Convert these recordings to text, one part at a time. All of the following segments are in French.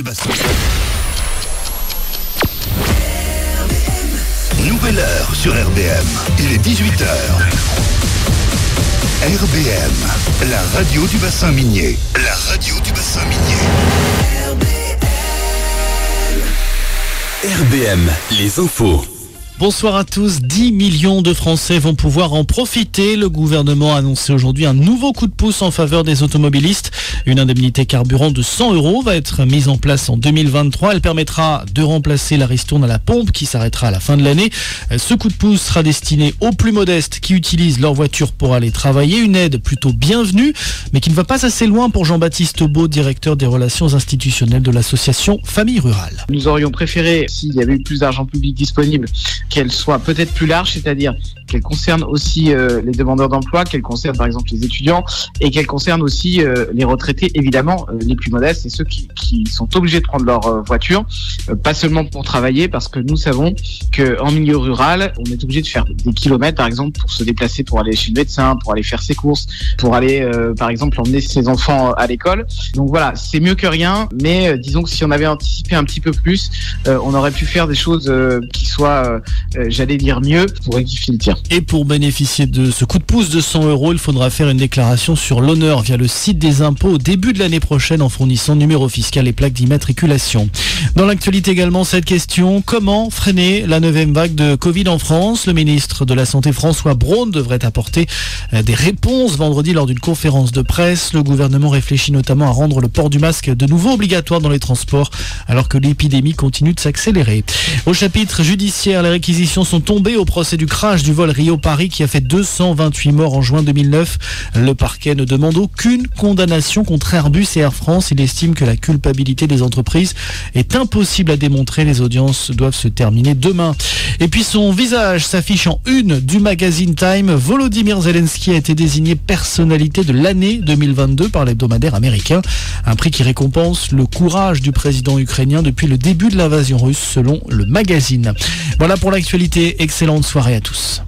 du bassin. Nouvelle heure sur RBM. Il est 18h. RBM, la radio du bassin minier. La radio du bassin minier. RBM, les infos. Bonsoir à tous. 10 millions de Français vont pouvoir en profiter. Le gouvernement a annoncé aujourd'hui un nouveau coup de pouce en faveur des automobilistes. Une indemnité carburant de 100 € va être mise en place en 2023. Elle permettra de remplacer la ristourne à la pompe qui s'arrêtera à la fin de l'année. Ce coup de pouce sera destiné aux plus modestes qui utilisent leur voiture pour aller travailler. Une aide plutôt bienvenue, mais qui ne va pas assez loin pour Jean-Baptiste Beau, directeur des relations institutionnelles de l'association Famille Rurale. Nous aurions préféré, s'il y avait eu plus d'argent public disponible, qu'elle soit peut-être plus large, c'est-à-dire qu'elle concerne aussi les demandeurs d'emploi, qu'elle concerne par exemple les étudiants et qu'elle concerne aussi les retraités, évidemment les plus modestes et ceux qui sont obligés de prendre leur voiture, pas seulement pour travailler, parce que nous savons qu'en milieu rural, on est obligé de faire des kilomètres par exemple pour se déplacer, pour aller chez le médecin, pour aller faire ses courses, pour aller par exemple emmener ses enfants à l'école. Donc voilà, c'est mieux que rien, mais disons que si on avait anticipé un petit peu plus, on aurait pu faire des choses qui soient j'allais dire mieux pour rectifier le tir. Et pour bénéficier de ce coup de pouce de 100 €, il faudra faire une déclaration sur l'honneur via le site des impôts au début de l'année prochaine en fournissant numéro fiscal et plaque d'immatriculation. Dans l'actualité également, cette question: comment freiner la 9e vague de Covid en France? Le ministre de la Santé François Braun devrait apporter des réponses vendredi lors d'une conférence de presse. Le gouvernement réfléchit notamment à rendre le port du masque de nouveau obligatoire dans les transports alors que l'épidémie continue de s'accélérer. Au chapitre judiciaire, les réquisitions sont tombées au procès du crash du vol Rio-Paris qui a fait 228 morts en juin 2009. Le parquet ne demande aucune condamnation contre Airbus et Air France. Il estime que la culpabilité des entreprises est impossible à démontrer. Les audiences doivent se terminer demain. Et puis son visage s'affiche en une du magazine Time. Volodymyr Zelensky a été désigné personnalité de l'année 2022 par l'hebdomadaire américain. Un prix qui récompense le courage du président ukrainien depuis le début de l'invasion russe, selon le magazine. Voilà pour l'actualité. Excellente soirée à tous.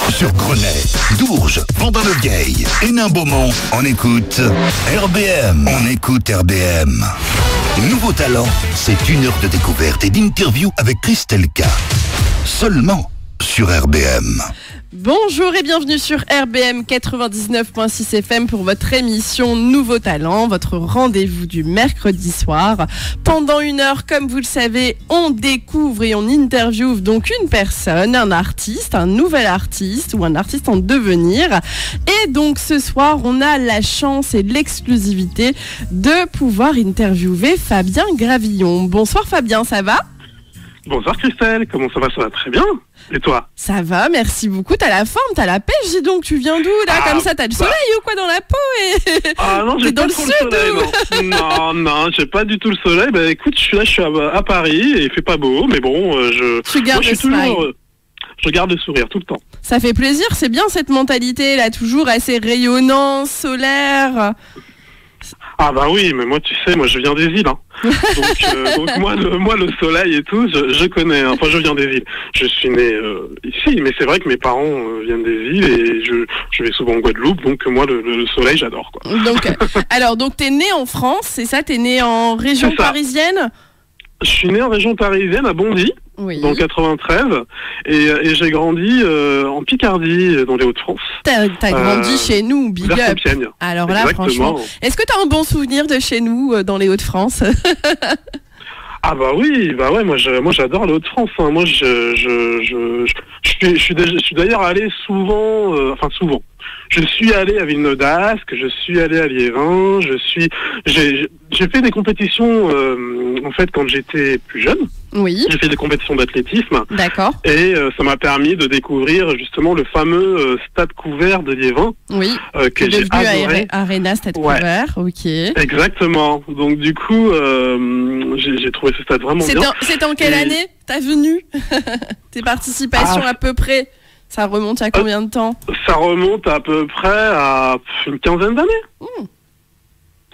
Sur Grenay, Dourges, Vendôme-le-Vieil, Hénin-Beaumont, on écoute RBM. On écoute RBM. Nouveau talent, c'est une heure de découverte et d'interview avec Christelle K. Seulement sur RBM. Bonjour et bienvenue sur RBM 99.6 FM pour votre émission Nouveau Talent, votre rendez-vous du mercredi soir. Pendant une heure, comme vous le savez, on découvre et on interviewe donc une personne, un artiste, un nouvel artiste ou un artiste en devenir. Et donc ce soir, on a la chance et l'exclusivité de pouvoir interviewer Fabien Gravillon. Bonsoir Fabien, ça va ? Bonsoir Christelle, comment ça va? Ça va très bien. Et toi? Ça va, merci beaucoup. T'as la forme, t'as la pêche, dis donc. Tu viens d'où là? Comme ça, t'as le soleil ou quoi dans la peau Ah non, j'ai pas trop le soleil. Non, j'ai pas du tout le soleil. Bah écoute, je suis à Paris et il fait pas beau, mais bon, je garde le sourire tout le temps. Ça fait plaisir, c'est bien cette mentalité là, toujours assez rayonnant, solaire. Ah bah oui, mais moi tu sais, moi je viens des îles, hein. donc moi le soleil et tout, je connais. Enfin, je viens des îles. Je suis né ici, mais c'est vrai que mes parents viennent des îles et je vais souvent en Guadeloupe, donc moi le soleil j'adore quoi. Donc t'es né en France, c'est ça? T'es né en région parisienne? Je suis né en région parisienne à Bondy. Oui. Dans 93 et j'ai grandi en Picardie dans les Hauts-de-France. T'as grandi chez nous, big up. Alors là, exactement. Franchement, est-ce que t'as un bon souvenir de chez nous dans les Hauts-de-France? Ah bah oui, bah ouais, moi j'adore les Hauts-de-France. Hein. Moi je suis d'ailleurs allé souvent. Je suis allé à Villeneuve d'Ascq, je suis allé à Liévin, j'ai fait des compétitions en fait quand j'étais plus jeune. Oui. J'ai fait des compétitions d'athlétisme. D'accord. Et ça m'a permis de découvrir justement le fameux stade couvert de Liévin. Oui. Que j'ai adoré. Arena stade couvert. Ok. Exactement. Donc du coup, j'ai trouvé ce stade vraiment bien. C'était en quelle année t'as venu? Tes participations à peu près? Ça remonte à combien de temps? Ça remonte à peu près à une quinzaine d'années.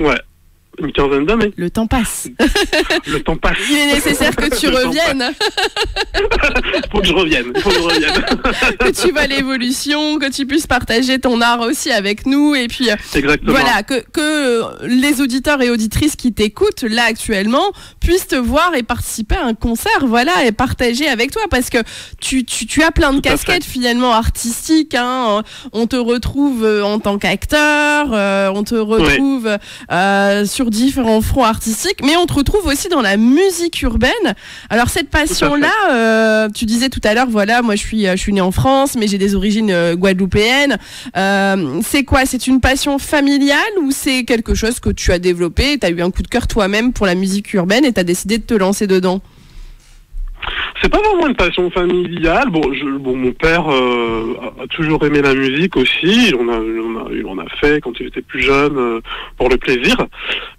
Ouais. une quinzaine d'années. Le temps passe. Le temps passe. Il est nécessaire que tu reviennes. Faut que je revienne. Que tu vois l'évolution, que tu puisses partager ton art aussi avec nous. Et puis, exactement. Voilà, que les auditeurs et auditrices qui t'écoutent là actuellement puissent te voir et participer à un concert, voilà, et partager avec toi. Parce que tu as plein de casquettes finalement artistiques. Hein. On te retrouve en tant qu'acteur, on te retrouve sur différents fronts artistiques, mais on te retrouve aussi dans la musique urbaine. Alors cette passion-là, tu disais tout à l'heure, voilà, moi je suis née en France, mais j'ai des origines guadeloupéennes. C'est quoi? C'est une passion familiale ou c'est quelque chose que tu as développé? Tu as eu un coup de cœur toi-même pour la musique urbaine et tu as décidé de te lancer dedans? C'est pas vraiment une passion familiale. Bon, mon père a toujours aimé la musique aussi. Il en a fait quand il était plus jeune pour le plaisir.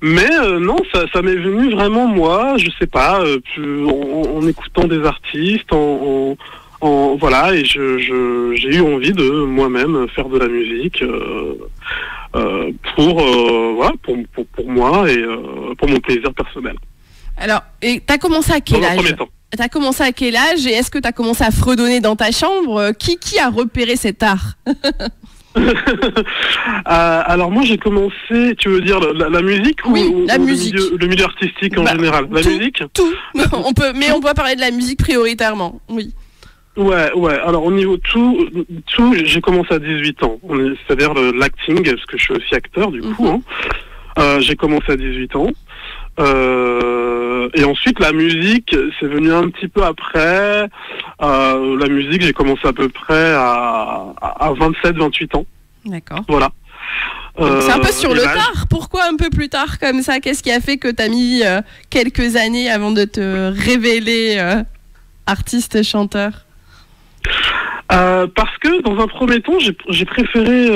Mais non, ça m'est venu vraiment moi. Je sais pas, en écoutant des artistes, voilà, et j'ai eu envie de moi-même faire de la musique pour moi et pour mon plaisir personnel. Alors, et t'as commencé à quel âge? T'as commencé à quel âge et est-ce que t'as commencé à fredonner dans ta chambre? Qui a repéré cet art? Alors moi j'ai commencé, tu veux dire la musique ou la musique. Le milieu artistique en général? La musique? Tout. on peut parler de la musique prioritairement, oui. Ouais. Alors au niveau tout, j'ai commencé à 18 ans. C'est-à-dire l'acting, parce que je suis aussi acteur du coup. Hein. J'ai commencé à 18 ans. Et ensuite la musique, c'est venu un petit peu après. La musique, j'ai commencé à peu près à 27-28 ans. D'accord. Voilà. Donc c'est un peu sur le tard. Pourquoi un peu plus tard comme ça? Qu'est-ce qui a fait que tu as mis quelques années avant de te révéler artiste chanteur? Parce que dans un premier temps, j'ai préféré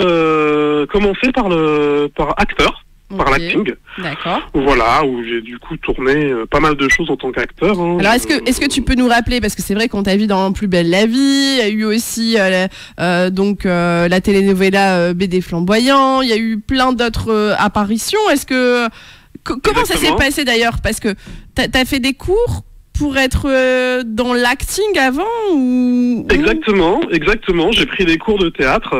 commencer par acteur. Par l'acting. D'accord. Voilà, où j'ai du coup tourné pas mal de choses en tant qu'acteur. Hein. Alors est-ce que tu peux nous rappeler, parce que c'est vrai qu'on t'a vu dans Plus belle la vie, il y a eu aussi la telenovela BD Flamboyant, il y a eu plein d'autres apparitions. Comment ça s'est passé d'ailleurs? Parce que t'as fait des cours pour être dans l'acting avant ou... Exactement. J'ai pris des cours de théâtre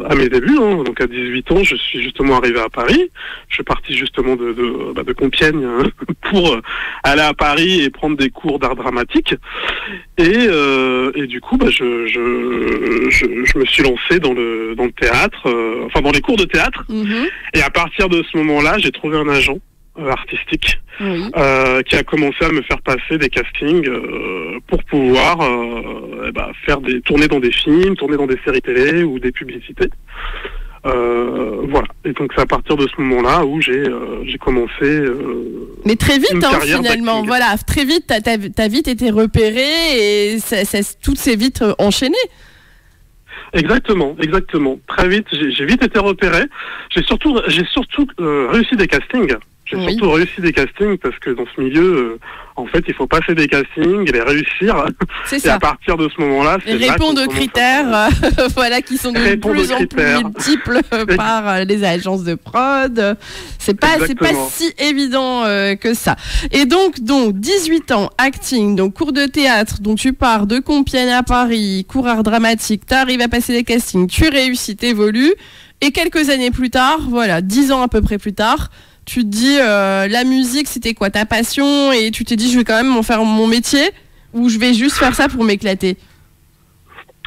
à mes débuts. Hein. Donc à 18 ans, je suis justement arrivé à Paris. Je suis parti justement de Compiègne pour aller à Paris et prendre des cours d'art dramatique. Et du coup, je me suis lancé dans le théâtre, dans les cours de théâtre. Et à partir de ce moment-là, j'ai trouvé un agent artistique qui a commencé à me faire passer des castings pour pouvoir tourner dans des films, tourner dans des séries télé ou des publicités. Voilà. Et donc c'est à partir de ce moment-là où j'ai commencé. Mais très vite, finalement, d'acting. voilà, très vite, t'as vite été repéré et tout s'est vite enchaîné. Exactement. Très vite, j'ai vite été repéré. J'ai surtout réussi des castings. J'ai surtout réussi des castings parce que dans ce milieu, en fait, il faut passer des castings et les réussir. C'est ça. Et à partir de ce moment-là, c'est répondre aux critères, voilà, qui sont de plus en plus multiples par les agences de prod. C'est pas si évident que ça. Et donc 18 ans, acting, donc cours de théâtre, donc tu pars de Compiègne à Paris, cours art dramatique, t'arrives à passer des castings, tu réussis, t'évolues, et quelques années plus tard, voilà, 10 ans à peu près plus tard, tu te dis, la musique, c'était quoi ta passion? Et tu t'es dit, je vais quand même en faire mon métier ou je vais juste faire ça pour m'éclater?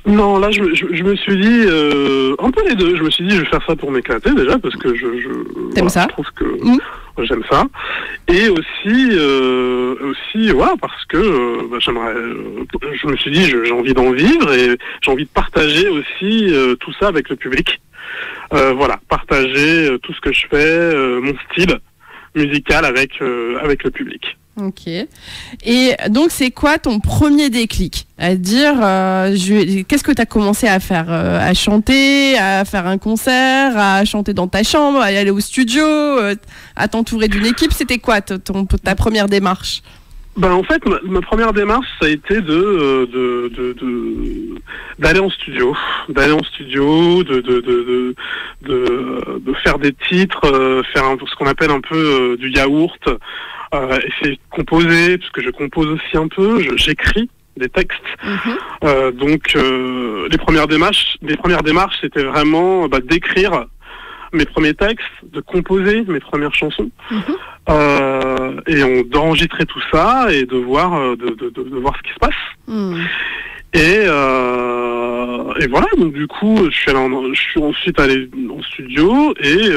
Non, là, je me suis dit, un peu les deux. Je me suis dit, je vais faire ça pour m'éclater déjà, parce que T'aimes ça? je trouve que j'aime ça. Et aussi, parce que je me suis dit, j'ai envie d'en vivre et j'ai envie de partager aussi tout ça avec le public. Partager tout ce que je fais, mon style musical avec le public. Ok. Et donc, c'est quoi ton premier déclic? À dire, qu'est-ce que tu as commencé à faire? À chanter, à faire un concert, à chanter dans ta chambre, à aller au studio, à t'entourer d'une équipe? C'était quoi ta première démarche? En fait, ma première démarche, ça a été d'aller en studio, de faire des titres, faire ce qu'on appelle un peu du yaourt, essayer de composer, parce que je compose aussi un peu, j'écris des textes. Donc les premières démarches, c'était vraiment d'écrire mes premiers textes, de composer mes premières chansons, et d'enregistrer tout ça et de voir de voir ce qui se passe. Et voilà, donc du coup, je suis ensuite allé en studio et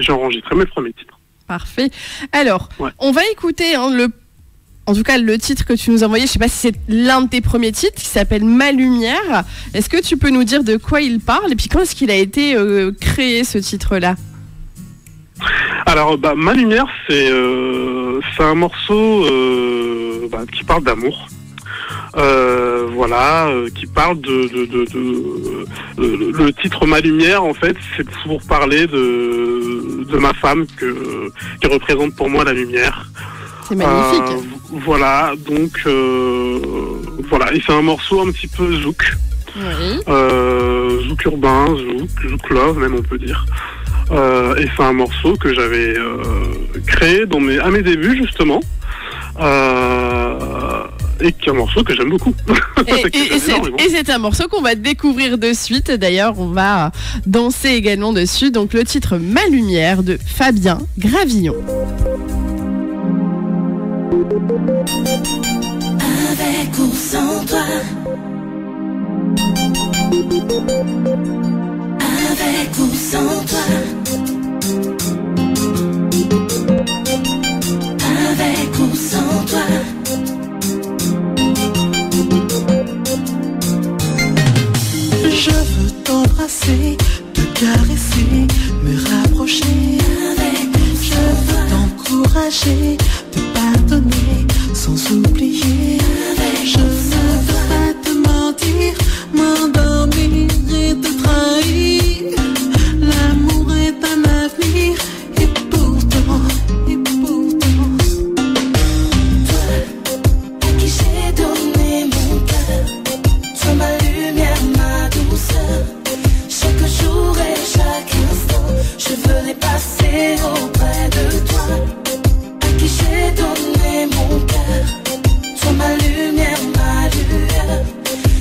j'ai enregistré mes premiers titres. Parfait. Alors, on va écouter en tout cas le titre que tu nous as envoyé. Je ne sais pas si c'est l'un de tes premiers titres, qui s'appelle Ma Lumière. Est-ce que tu peux nous dire de quoi il parle et puis quand est-ce qu'il a été créé, ce titre-là? Alors, Ma Lumière, c'est un morceau qui parle d'amour. Qui parle le titre Ma Lumière, en fait, c'est pour parler de ma femme qui représente pour moi la lumière. C'est magnifique. Donc et c'est un morceau un petit peu zouk. Oui. Zouk urbain, zouk love même, on peut dire. Et c'est un morceau que j'avais créé à mes débuts, justement. Et qui est un morceau que j'aime beaucoup. Et c'est un morceau qu'on va découvrir de suite. D'ailleurs, on va danser également dessus. Donc le titre Ma Lumière de Fabien Gravillon. Avec ou sans toi, avec ou sans toi, avec ou sans toi. Je veux t'embrasser, te caresser, me rapprocher. Je veux t'encourager, te pardonner, sans oublier. Je ne veux pas te mentir, m'endormir et te trahir. L'amour est un avenir, et pourtant, toi, à qui j'ai donné mon cœur, toi ma lumière, ma douceur. Chaque jour et chaque instant, je veux les passer auprès de toi. À qui j'ai donné mon cœur, toi ma lumière, ma lueur.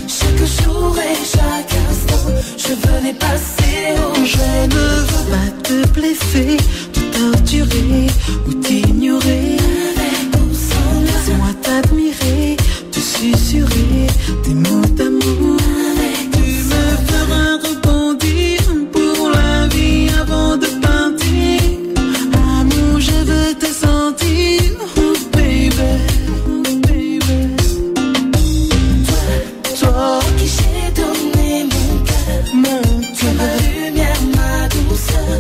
Chaque jour et chaque instant, je veux les passer auprès de toi. Je ne veux pas te blesser, te torturer ou t'ignorer. Laisse-moi t'admirer, te susurrer des mots d'amour. Tu me feras rebondir pour la vie avant de partir. Amour, je veux te sentir, oh baby, oh baby. Toi, à qui j'ai donné mon cœur, toi ma lumière, ma douceur.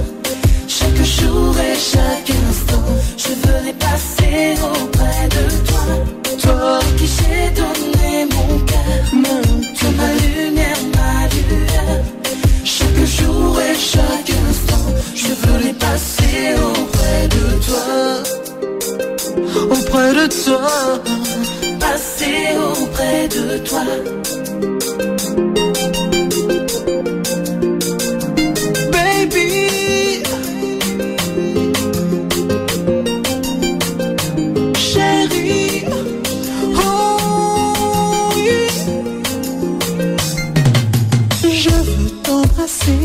Chaque jour et chaque instant, je veux les passer auprès de toi. Toi, à qui j'ai donné mon cœur, toi ma lumière, ma lueur. Chaque jour et chaque instant, je veux les passer auprès de toi. Auprès de toi, passer auprès de toi. Baby, chérie, oh oui. Je veux t'embrasser,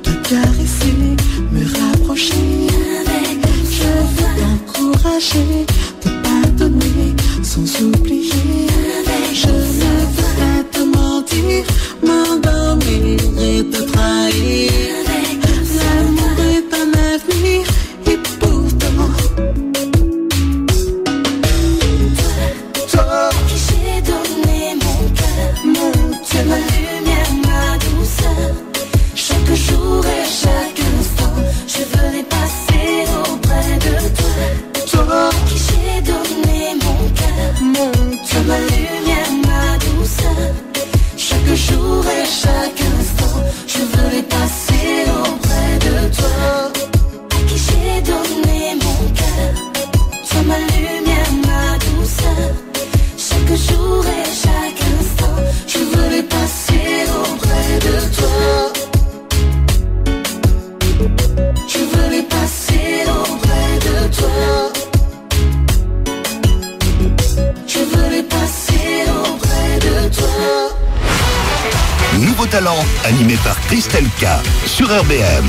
te caresser, me rapprocher. Je veux t'encourager, te pardonner, sans oublier. Je ne veux pas te mentir, m'endormir et te trahir. L'amour est un avenir, et pourtant toi, à qui j'ai donné mon cœur, toi ma lumière, ma douceur. Chaque jour et chaque instant, je veux les passer auprès de toi. Toi, à qui j'ai talent, animé par Christelle K sur RBM.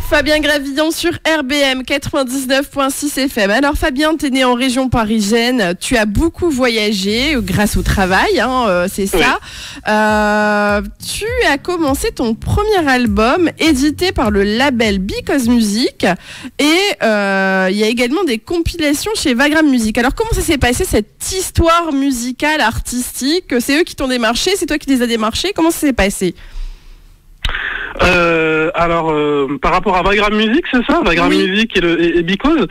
Fabien Gravillon sur RBM 99.6 FM. Alors Fabien, tu es né en région parisienne, tu as beaucoup voyagé grâce au travail, c'est ça. Tu as commencé ton premier album édité par le label Because Music et il y a également des compilations chez Vagram Music. Alors comment ça s'est passé cette histoire musicale, artistique? C'est eux qui t'ont démarché, c'est toi qui les as démarchés? Comment ça s'est passé? Par rapport à Vagram Music, c'est ça? Vagram Music et Because.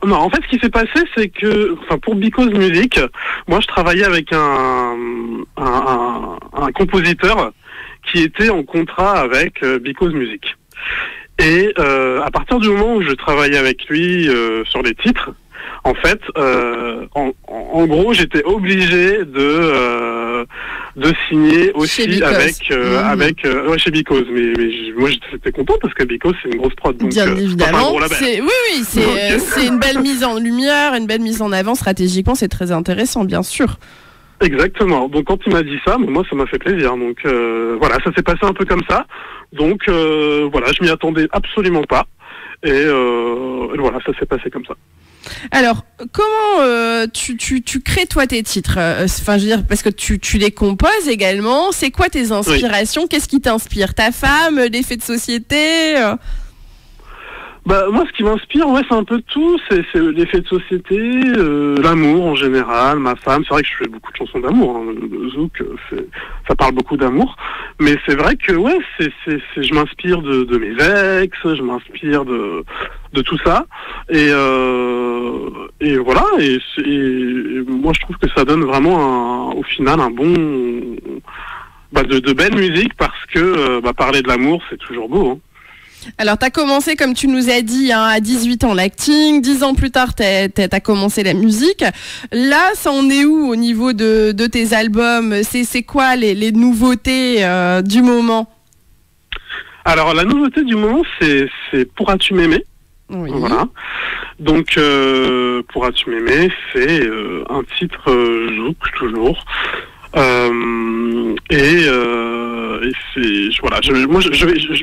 Non, en fait, ce qui s'est passé, c'est que, pour Because Music, moi, je travaillais avec un compositeur qui était en contrat avec Because Music. Et à partir du moment où je travaillais avec lui sur les titres, en fait, en gros, j'étais obligé de signer aussi avec chez Because. Mais moi, j'étais content parce que Because, c'est une grosse prod. Donc, bien évidemment. Un gros label. C'est une belle mise en lumière, une belle mise en avant stratégiquement. C'est très intéressant, bien sûr. Exactement. Donc quand il m'a dit ça, moi ça m'a fait plaisir. Donc voilà, ça s'est passé un peu comme ça. Donc voilà, je m'y attendais absolument pas. Et voilà, ça s'est passé comme ça. Alors, comment tu crées toi tes titres? Je veux dire, parce que tu les composes également. C'est quoi tes inspirations? Oui. Qu'est-ce qui t'inspire? Ta femme, l'effet de société? Moi, ce qui m'inspire, c'est un peu tout. C'est l'effet de société, l'amour en général, ma femme. C'est vrai que je fais beaucoup de chansons d'amour. Le zouk, ça parle beaucoup d'amour. Mais c'est vrai que, je m'inspire de mes ex, je m'inspire de tout ça. Et voilà. Et moi, je trouve que ça donne vraiment, au final, un bon... de belle musique parce que parler de l'amour, c'est toujours beau, hein. Alors, tu as commencé, comme tu nous as dit, à 18 ans l'acting. 10 ans plus tard, tu as commencé la musique. Là, ça en est où au niveau de tes albums? C'est quoi les nouveautés du moment? Alors, la nouveauté du moment, c'est Pourras-tu m'aimer? Oui. Voilà. Donc, Pourras-tu m'aimer, c'est un titre zouk, toujours.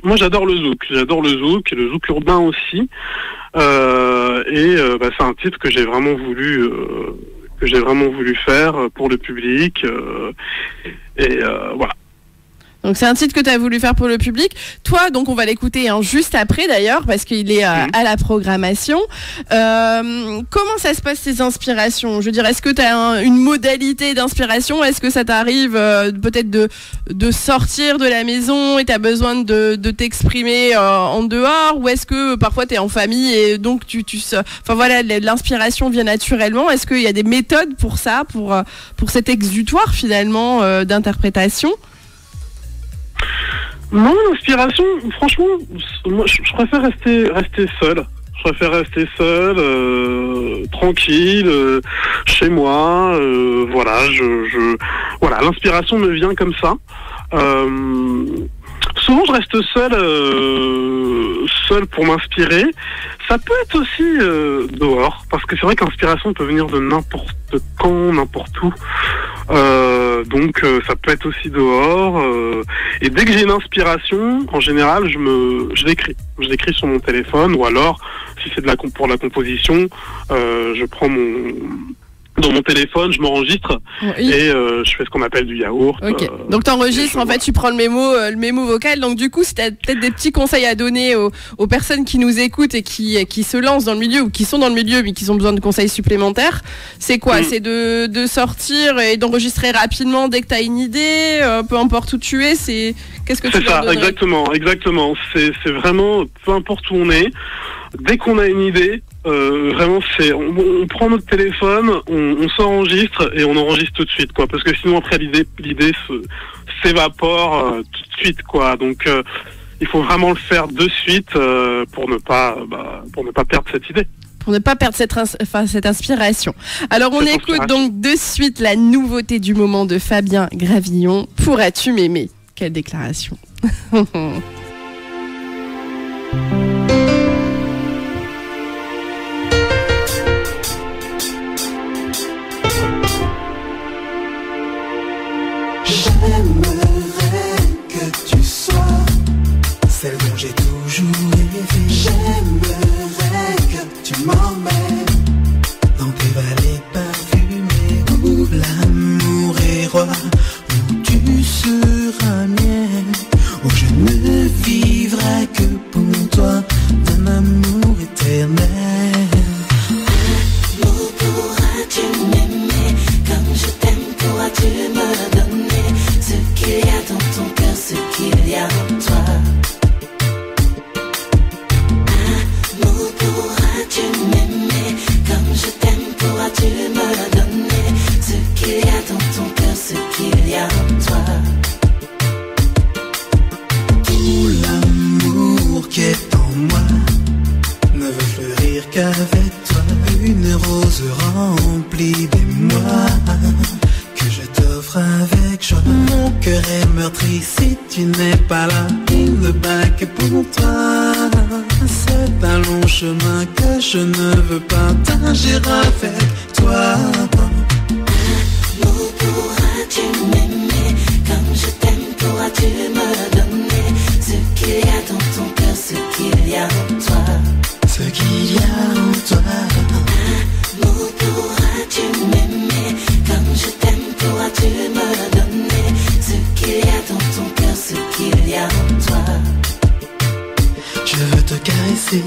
Moi j'adore le zouk et le zouk urbain aussi. C'est un titre que j'ai vraiment voulu faire pour le public. Voilà. Donc c'est un titre que tu as voulu faire pour le public. Toi, donc on va l'écouter juste après d'ailleurs, parce qu'il est à la programmation. Comment ça se passe ces inspirations? Je veux dire, est-ce que tu as une modalité d'inspiration? Est-ce que ça t'arrive peut-être de sortir de la maison et tu as besoin de t'exprimer en dehors? Ou est-ce que parfois tu es en famille et donc l'inspiration vient naturellement? Est-ce qu'il y a des méthodes pour ça, pour cet exutoire finalement d'interprétation? Non, l'inspiration, franchement, moi, je préfère rester seul. Je préfère rester seul, tranquille, chez moi. Voilà, voilà, l'inspiration me vient comme ça. Souvent, je reste seul pour m'inspirer. Ça peut être aussi dehors, parce que c'est vrai qu'inspiration peut venir de n'importe quand, n'importe où. Donc ça peut être aussi dehors. Et dès que j'ai une inspiration, en général, je l'écris. Je l'écris sur mon téléphone, ou alors, si c'est pour la composition, je prends dans mon téléphone, je m'enregistre et je fais ce qu'on appelle du yaourt. Okay. Donc t'enregistres, en fait, tu prends le mémo vocal. Donc du coup, si t'as peut-être des petits conseils à donner aux personnes qui nous écoutent et qui se lancent dans le milieu ou qui sont dans le milieu mais qui ont besoin de conseils supplémentaires, c'est quoi? C'est de sortir et d'enregistrer rapidement dès que t'as une idée, peu importe où tu es. Qu'est-ce que tu leur donnerais? Exactement. C'est vraiment, peu importe où on est, dès qu'on a une idée, vraiment on prend notre téléphone, on s'enregistre et on enregistre tout de suite, quoi, parce que sinon après l'idée s'évapore tout de suite, quoi. Donc il faut vraiment le faire de suite pour ne pas perdre cette idée. Pour ne pas perdre cette inspiration. Alors on écoute donc de suite la nouveauté du moment de Fabien Gravillon. Pourras-tu m'aimer? Quelle déclaration. J'aimerais une rose remplie d'émoi que je t'offre avec joie. Mon cœur est meurtri si tu n'es pas là. Il ne bat que pour toi. C'est un long chemin que je ne veux pas partager avec toi. Pourras-tu m'aimer comme je t'aime? Pourras-tu me donner ce qu'il y a dans ton cœur, ce qu'il y a en toi? Ce qu'il y a en toi. Amour, pourras-tu m'aimer comme je t'aime? Pourras-tu me donner ce qu'il y a dans ton cœur, ce qu'il y a en toi? Je veux te caresser.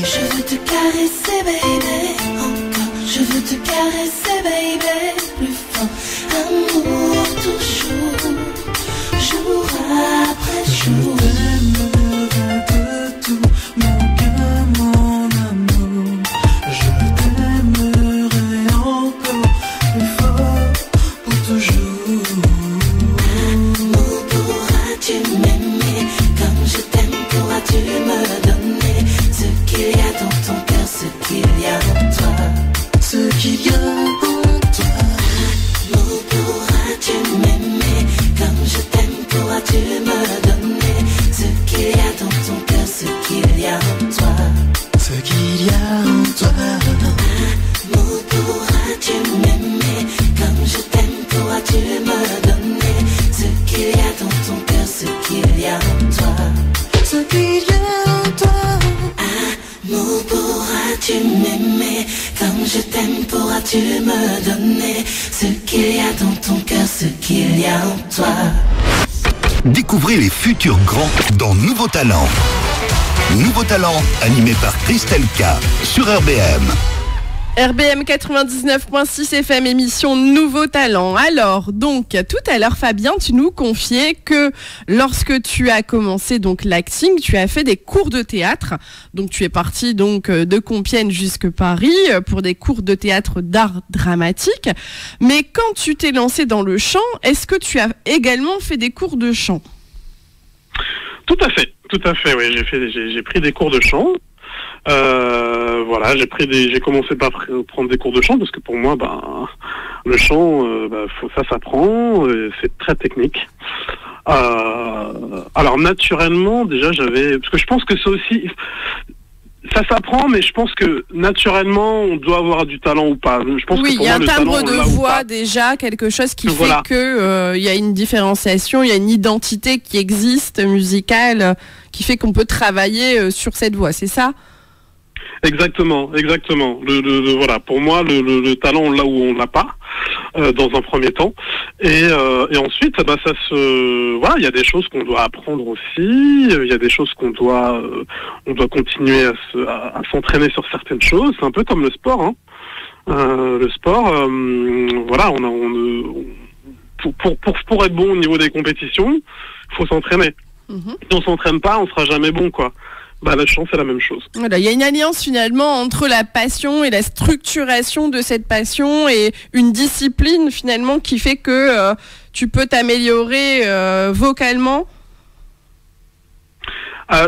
Je veux te caresser, baby. Encore. Je veux te caresser, baby. Plus fort. Amour, toujours. Jour après jour. Je t'aimerai de tout mon cœur, mon amour. Je t'aimerai encore plus fort pour toujours. Amour, pourras-tu m'aimer comme je t'aime? Pourras-tu me donner ce qu'il y a dans ton cœur, ce qu'il y a en toi? Ce qu'il y a en toi. Amour, pourras-tu m'aimer comme je t'aime? Pourras-tu me donner ce qu'il y a dans ton cœur, ce qu'il y a en toi? Ce qu'il y a en toi. Amour, pourras-tu m'aimer comme je t'aime? Pourras-tu me donner ce qu'il y a dans ton cœur, ce qu'il y a en toi? Ce qu'il y a en toi. Amour, pourras-tu m'aimer comme je t'aime? Pourras-tu me donner ce qu'il y a dans ton cœur, ce qu'il y a en toi? Découvrez les futurs grands dans Nouveau Talent. Nouveau Talent, animé par Christelle K sur RBM. RBM 99.6 FM, émission Nouveau Talent. Alors, donc, tout à l'heure, Fabien, tu nous confiais que lorsque tu as commencé donc l'acting, tu as fait des cours de théâtre. Donc, tu es parti donc de Compiègne jusque Paris pour des cours de théâtre d'art dramatique. Mais quand tu t'es lancé dans le chant, est-ce que tu as également fait des cours de chant? Tout à fait, oui. J'ai pris des cours de chant. Voilà, j'ai commencé par prendre des cours de chant parce que pour moi, le chant, ça s'apprend, c'est très technique. Alors naturellement, déjà parce que je pense que c'est aussi, ça s'apprend, mais je pense que naturellement, on doit avoir du talent ou pas. Je pense oui, il y a un timbre de voix déjà, quelque chose qui voilà. fait que y a une différenciation, il y a une identité qui existe musicale, qui fait qu'on peut travailler sur cette voix, c'est ça? Exactement. Voilà, pour moi, le talent, on l'a ou on l'a pas, dans un premier temps. Et ensuite, voilà, il y a des choses qu'on doit apprendre aussi. Il y a des choses on doit continuer à s'entraîner sur certaines choses. C'est un peu comme le sport, hein. Le sport, voilà, pour être bon au niveau des compétitions, il faut s'entraîner. Si on s'entraîne pas, on sera jamais bon, quoi. La chance, c'est la même chose. Voilà, il y a une alliance finalement entre la passion et la structuration de cette passion et une discipline finalement qui fait que tu peux t'améliorer vocalement.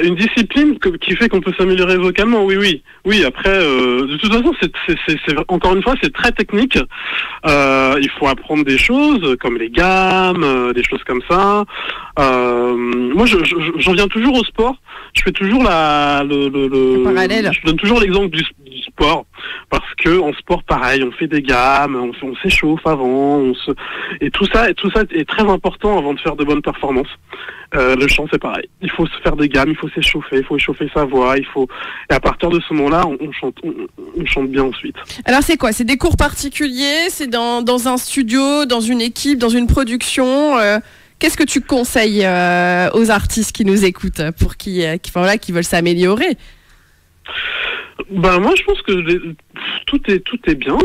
Une discipline qui fait qu'on peut s'améliorer vocalement, oui. Après, de toute façon, c'est encore une fois, c'est très technique. Il faut apprendre des choses comme les gammes, des choses comme ça. Moi, j'en viens toujours au sport. Je fais toujours le parallèle. Je donne toujours l'exemple du sport parce que en sport, pareil, on fait des gammes, on s'échauffe avant, et tout ça est très important avant de faire de bonnes performances. Le chant, c'est pareil. Il faut se faire des gammes, il faut s'échauffer, il faut échauffer sa voix, et à partir de ce moment-là, on chante bien ensuite. Alors c'est quoi? C'est des cours particuliers? C'est dans un studio, dans une équipe, dans une production? Qu'est-ce que tu conseilles aux artistes qui nous écoutent pour qui veulent s'améliorer? Moi, je pense que tout est bien.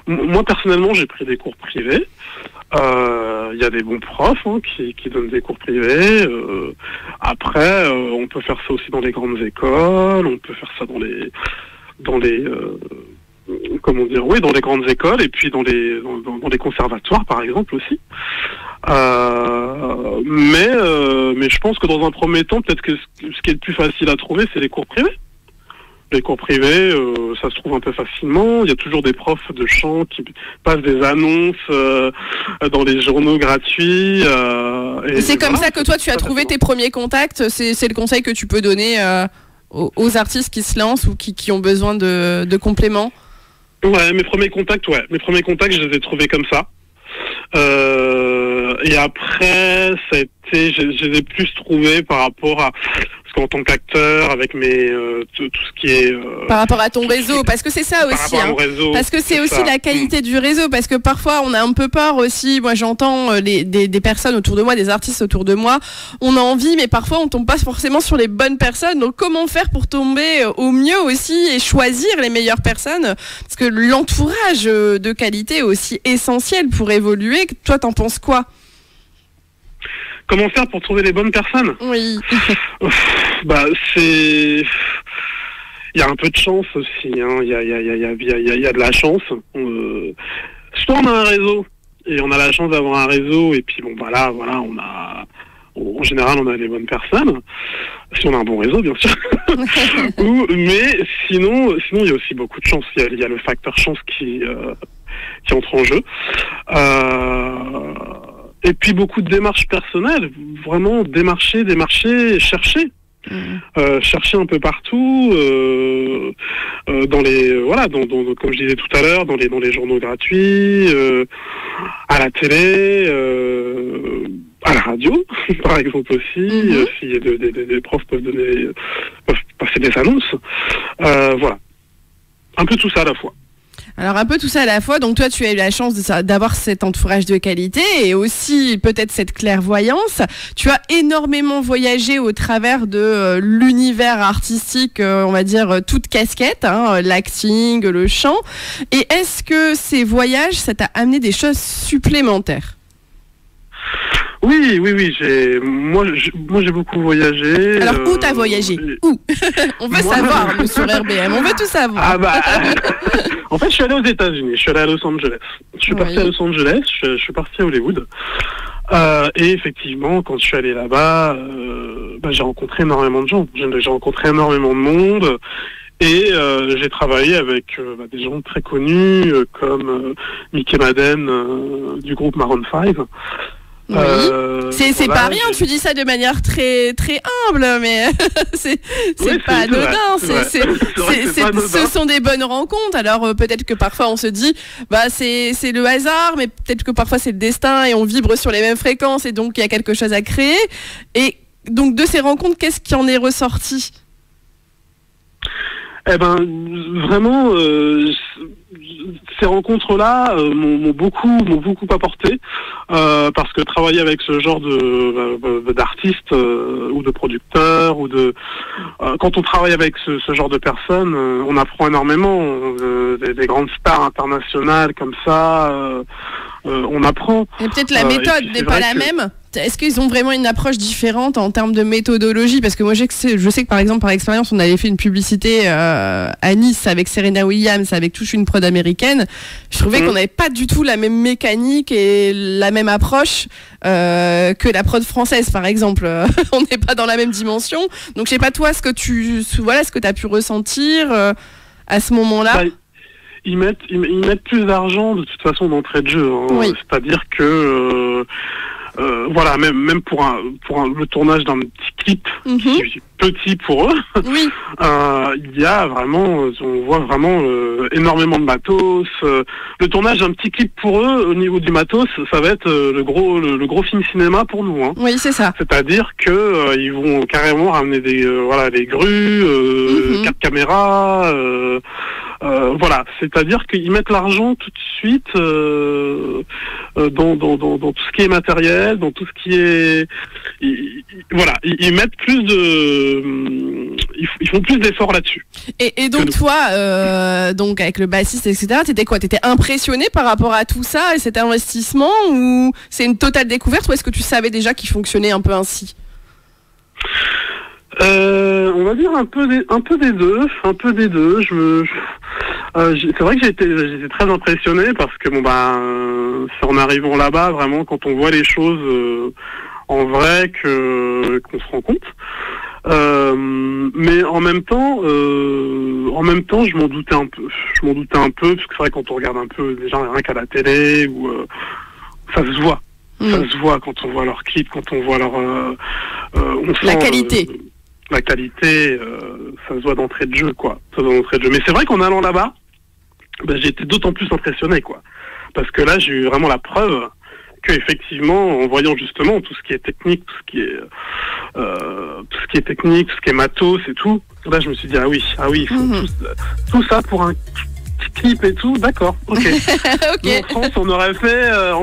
Moi personnellement, j'ai pris des cours privés. Il y a des bons profs qui donnent des cours privés. Après, on peut faire ça aussi dans les grandes écoles. On peut faire ça dans les dans les grandes écoles et puis dans les conservatoires par exemple aussi. Mais je pense que dans un premier temps, peut-être que ce qui est le plus facile à trouver, c'est les cours privés. Les cours privés, ça se trouve un peu facilement. Il y a toujours des profs de chant qui passent des annonces dans les journaux gratuits. Et c'est comme ça que toi, tu as trouvé tes premiers contacts. C'est le conseil que tu peux donner aux artistes qui se lancent ou qui ont besoin de compléments. Ouais, mes premiers contacts, je les ai trouvés comme ça. Et après, je les ai plus trouvés par rapport à... Parce qu'en tant qu'acteur, avec tout ce qui est... par rapport à ton réseau, parce que c'est ça aussi. Hein, réseau, parce que c'est aussi la qualité du réseau, parce que parfois on a un peu peur aussi. Moi j'entends des personnes autour de moi, des artistes autour de moi, on a envie, mais parfois on tombe pas forcément sur les bonnes personnes. Donc comment faire pour tomber au mieux aussi et choisir les meilleures personnes? Parce que l'entourage de qualité est aussi essentiel pour évoluer. Toi t'en penses quoi? Comment faire pour trouver les bonnes personnes? Oui. Il y a un peu de chance aussi, hein. Il y a de la chance. Soit on a un réseau, et on a la chance d'avoir un réseau, et puis en général, on a les bonnes personnes. Si on a un bon réseau, bien sûr. Mais sinon, il y a aussi beaucoup de chance. Il y a le facteur chance qui entre en jeu. Et puis beaucoup de démarches personnelles, vraiment démarcher, chercher. Chercher un peu partout, comme je disais tout à l'heure, dans les journaux gratuits, à la télé, à la radio, par exemple aussi, si des profs peuvent passer des annonces. Voilà. Un peu tout ça à la fois. Alors un peu tout ça à la fois, donc toi tu as eu la chance d'avoir cet entourage de qualité et aussi peut-être cette clairvoyance. Tu as énormément voyagé au travers de l'univers artistique, on va dire toute casquette, hein, l'acting, le chant. Et est-ce que ces voyages, ça t'a amené des choses supplémentaires ? Oui. Moi, j'ai beaucoup voyagé. Alors, où t'as voyagé ? Où ? On veut savoir, nous, sur RBM. On veut tout savoir. En fait, je suis allé aux États-Unis. Je suis allé à Los Angeles. Je suis parti à Los Angeles. Je suis parti à Hollywood. Et effectivement, quand je suis allé là-bas, j'ai rencontré énormément de gens. J'ai rencontré énormément de monde. Et j'ai travaillé avec des gens très connus comme Mickey Madden du groupe Maroon 5. Oui. C'est pas rien, tu dis ça de manière très très humble, mais c'est pas anodin. Ce sont des bonnes rencontres. Alors peut-être que parfois on se dit, c'est le hasard, mais peut-être que parfois c'est le destin et on vibre sur les mêmes fréquences et donc il y a quelque chose à créer. Et donc de ces rencontres, qu'est-ce qui en est ressorti ? Vraiment, ces rencontres-là m'ont beaucoup apporté parce que travailler avec ce genre d'artistes ou de producteurs quand on travaille avec ce genre de personnes, on apprend énormément. Des grandes stars internationales comme ça, on apprend. Et peut-être la méthode n'est pas la même. Est-ce qu'ils ont vraiment une approche différente en termes de méthodologie ? Parce que moi, je sais que par exemple, par expérience, on avait fait une publicité à Nice avec Serena Williams, avec toute une prod américaine. Je trouvais qu'on n'avait pas du tout la même mécanique et la même approche que la prod française, par exemple. On n'est pas dans la même dimension. Donc, je sais pas toi, ce que tu as pu ressentir à ce moment-là. Ils mettent plus d'argent de toute façon d'entrée de jeu. Hein. Oui. C'est-à-dire que même pour le tournage d'un petit clip qui est petit pour eux, oui. Il y a vraiment, on voit vraiment énormément de matos. Le tournage d'un petit clip pour eux, au niveau du matos, ça va être le gros film cinéma pour nous. Hein. Oui, c'est ça. C'est-à-dire que ils vont carrément ramener des grues, 4 caméras. C'est-à-dire qu'ils mettent l'argent tout de suite dans tout ce qui est matériel, dans tout ce qui est... Ils mettent plus de... Ils font plus d'efforts là-dessus. Et donc toi, donc avec le bassiste, etc., t'étais quoi ? T'étais impressionné par rapport à tout ça et cet investissement, ou c'est une totale découverte, ou est-ce que tu savais déjà qu'il fonctionnait un peu ainsi ? On va dire un peu des deux. C'est vrai que j'étais très impressionné parce que c'est en arrivant là-bas vraiment quand on voit les choses en vrai qu'on se rend compte. Mais en même temps, je m'en doutais un peu. Parce que c'est vrai quand on regarde un peu déjà rien qu'à la télé ou ça se voit. Ça se voit quand on voit leurs clips, quand on voit leur on sent, la qualité. La qualité, ça se voit d'entrée de jeu, quoi. Ça se voit d'entrée de jeu. Mais c'est vrai qu'en allant là-bas, j'ai été d'autant plus impressionné, quoi. Parce que là, j'ai eu vraiment la preuve que effectivement, en voyant justement tout ce qui est technique, tout ce qui est technique, tout ce qui est matos et tout, là, je me suis dit ah oui, il faut tout ça pour un clip et tout, d'accord, ok. Okay. En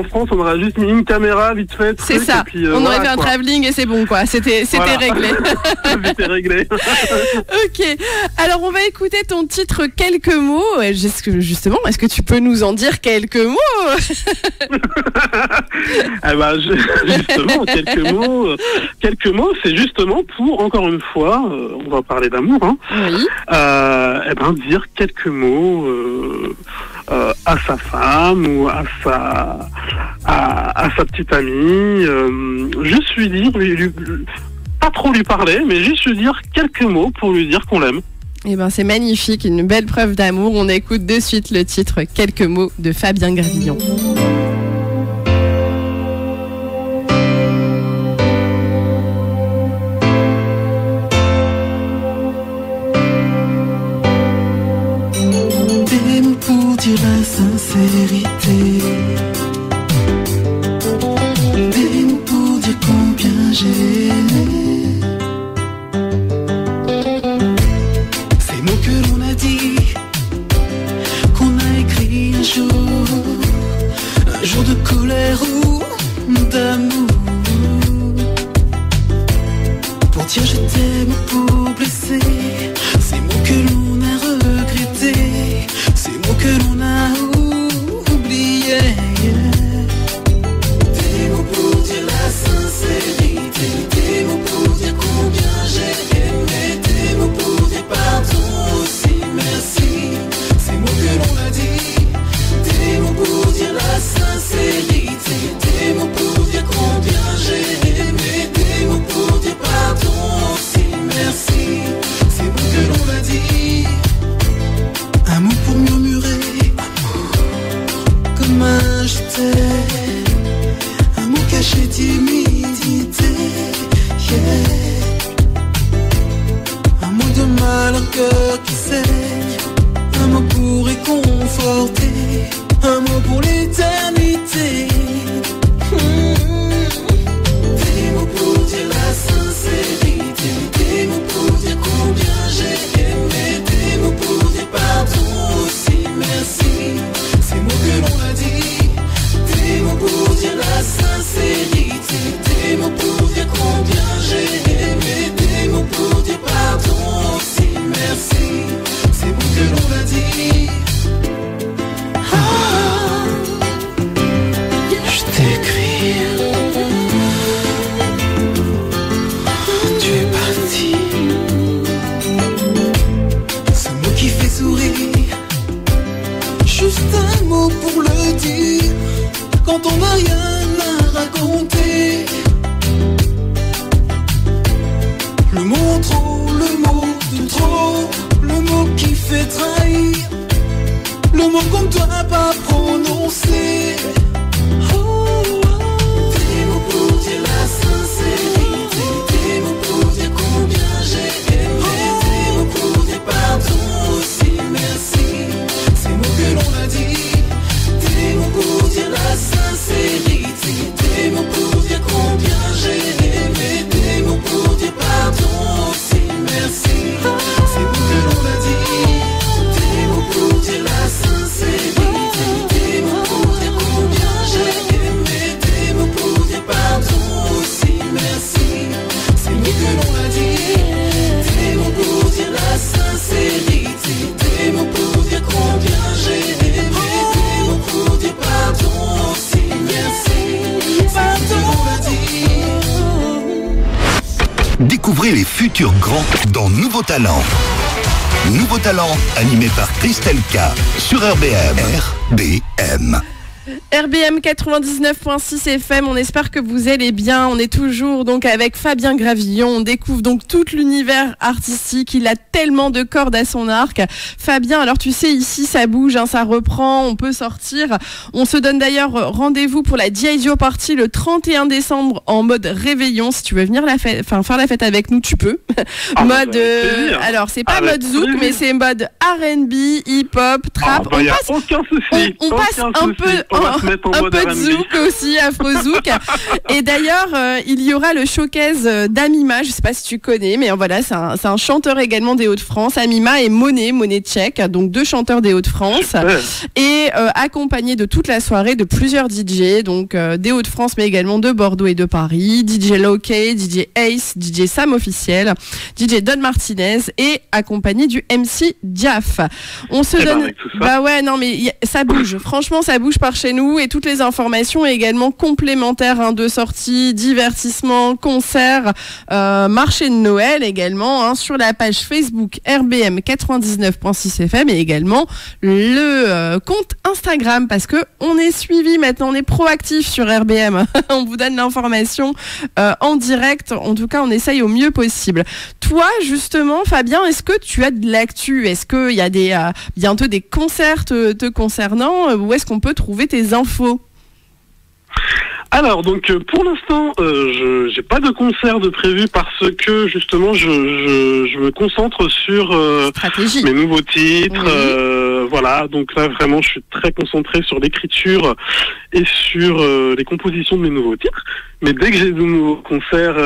France, on aurait juste mis une caméra vite fait. C'est ça. Et puis, on aurait fait un travelling et c'est bon, quoi. C'était réglé. C'était réglé. Ok. Alors, on va écouter ton titre quelques mots. Justement, est-ce que tu peux nous en dire quelques mots? Justement, quelques mots, c'est justement pour, encore une fois, on va parler d'amour, hein. Oui. Dire quelques mots à sa femme ou à sa petite amie, juste lui dire, pas trop lui parler, mais juste lui dire quelques mots pour lui dire qu'on l'aime. Eh ben c'est magnifique, une belle preuve d'amour. On écoute de suite le titre Quelques mots de Fabien Gravillon. Dire la sincérité, des mots pour dire combien j'aime. Ces mots que l'on a dit, qu'on a écrit un jour de colère ou d'amour, pour dire je t'aime, pour blesser. Ces mots que l'on a regrettés, ces mots que l'on a oubliés. Des mots pour dire la sincérité, des mots pour dire combien j'ai aimé, des mots pour dire pardon aussi, merci. Ces mots que l'on a dit, des mots pour dire la sincérité, des mots pour dire combien j'ai aimé, des mots pour dire pardon aussi, merci. Ces mots que l'on a dit, un mot pour murmurer, comme un je t'aime, un mot caché d'humidité, yeah. Un mot de mal au cœur qui saigne, un mot pour réconforter, un mot pour l'éternité. Des mots pour dire la sincérité, des mots pour dire combien j'ai aimé, des mots pour dire pardon aussi, merci. Ces mots que l'on a dit, des mots pour dire la sincérité, des mots pour dire combien j'ai aimé, des mots pour dire pardon aussi, merci. Ces mots que l'on a dit. Je t'écris, tu es parti. Ce mot qui fait sourire, juste un mot pour le dire, quand on n'a rien à raconter. Le mot trop, le mot de trop, le mot qui fait trahir, le mot qu'on ne doit pas prononcer. Des mots pour dire la sincérité, des mots pour dire combien j'ai aimé, des mots pour dire pardon aussi, merci. Ces mots que l'on a dit, des mots pour dire la sincérité, des mots pour dire combien j'ai aimé, des mots pour dire pardon aussi, merci. Ces mots que l'on a dit, des mots pour dire la sincérité, des mots pour dire combien j'ai aimé, des mots pour dire pardon aussi, merci. Ces mots que l'on a dit, des mots pour dire la sincérité, des mots pour dire combien j'ai aimé, des mots pour dire pardon aussi, merci. Ces mots que l'on a dit. Découvrez les futurs grands dans Nouveau Talent. Nouveau Talent, animé par Christelle K sur RBM. RBM. RBM 99.6 FM, on espère que vous allez bien. On est toujours donc avec Fabien Gravillon. On découvre donc tout l'univers artistique. Il a tellement de cordes à son arc. Fabien, alors tu sais, ici ça bouge, hein, ça reprend, on peut sortir. On se donne d'ailleurs rendez-vous pour la G.I. Joe Party le 31 décembre en mode réveillon. Si tu veux venir faire la fête avec nous, tu peux. Mode, alors c'est pas mode zouk, mais c'est mode R&B, hip-hop, trap. Il n'y a aucun souci. On passe un peu de zouk aussi, afro-zouk. Et d'ailleurs, il y aura le showcase d'Amima, je ne sais pas si tu connais, mais voilà, c'est un chanteur également des Hauts-de-France. Amima et Monet Tchèque, donc 2 chanteurs des Hauts-de-France. Et accompagné de toute la soirée de plusieurs DJ, donc des Hauts-de-France, mais également de Bordeaux et de Paris. DJ Lowkey, DJ Ace, DJ Sam Officiel, DJ Don Martinez et accompagné du MC Diaf. On se donne... Bah ouais, non mais ça bouge. Franchement, ça bouge par chez nous et toutes les informations également complémentaires de sorties, divertissements, concerts, marché de Noël également sur la page Facebook RBM 99.6 FM et également le compte Instagram parce que on est suivi maintenant, on est proactif sur RBM. On vous donne l'information en direct. En tout cas, on essaye au mieux possible. Toi, justement, Fabien, est-ce que tu as de l'actu? Est-ce qu'il y a bientôt des concerts te concernant? Où est-ce qu'on peut trouver tes infos? Alors donc pour l'instant je j'ai pas de concert de prévu parce que justement je me concentre sur mes nouveaux titres, voilà, donc là vraiment je suis très concentré sur l'écriture et sur les compositions de mes nouveaux titres, mais dès que j'ai de nouveaux concerts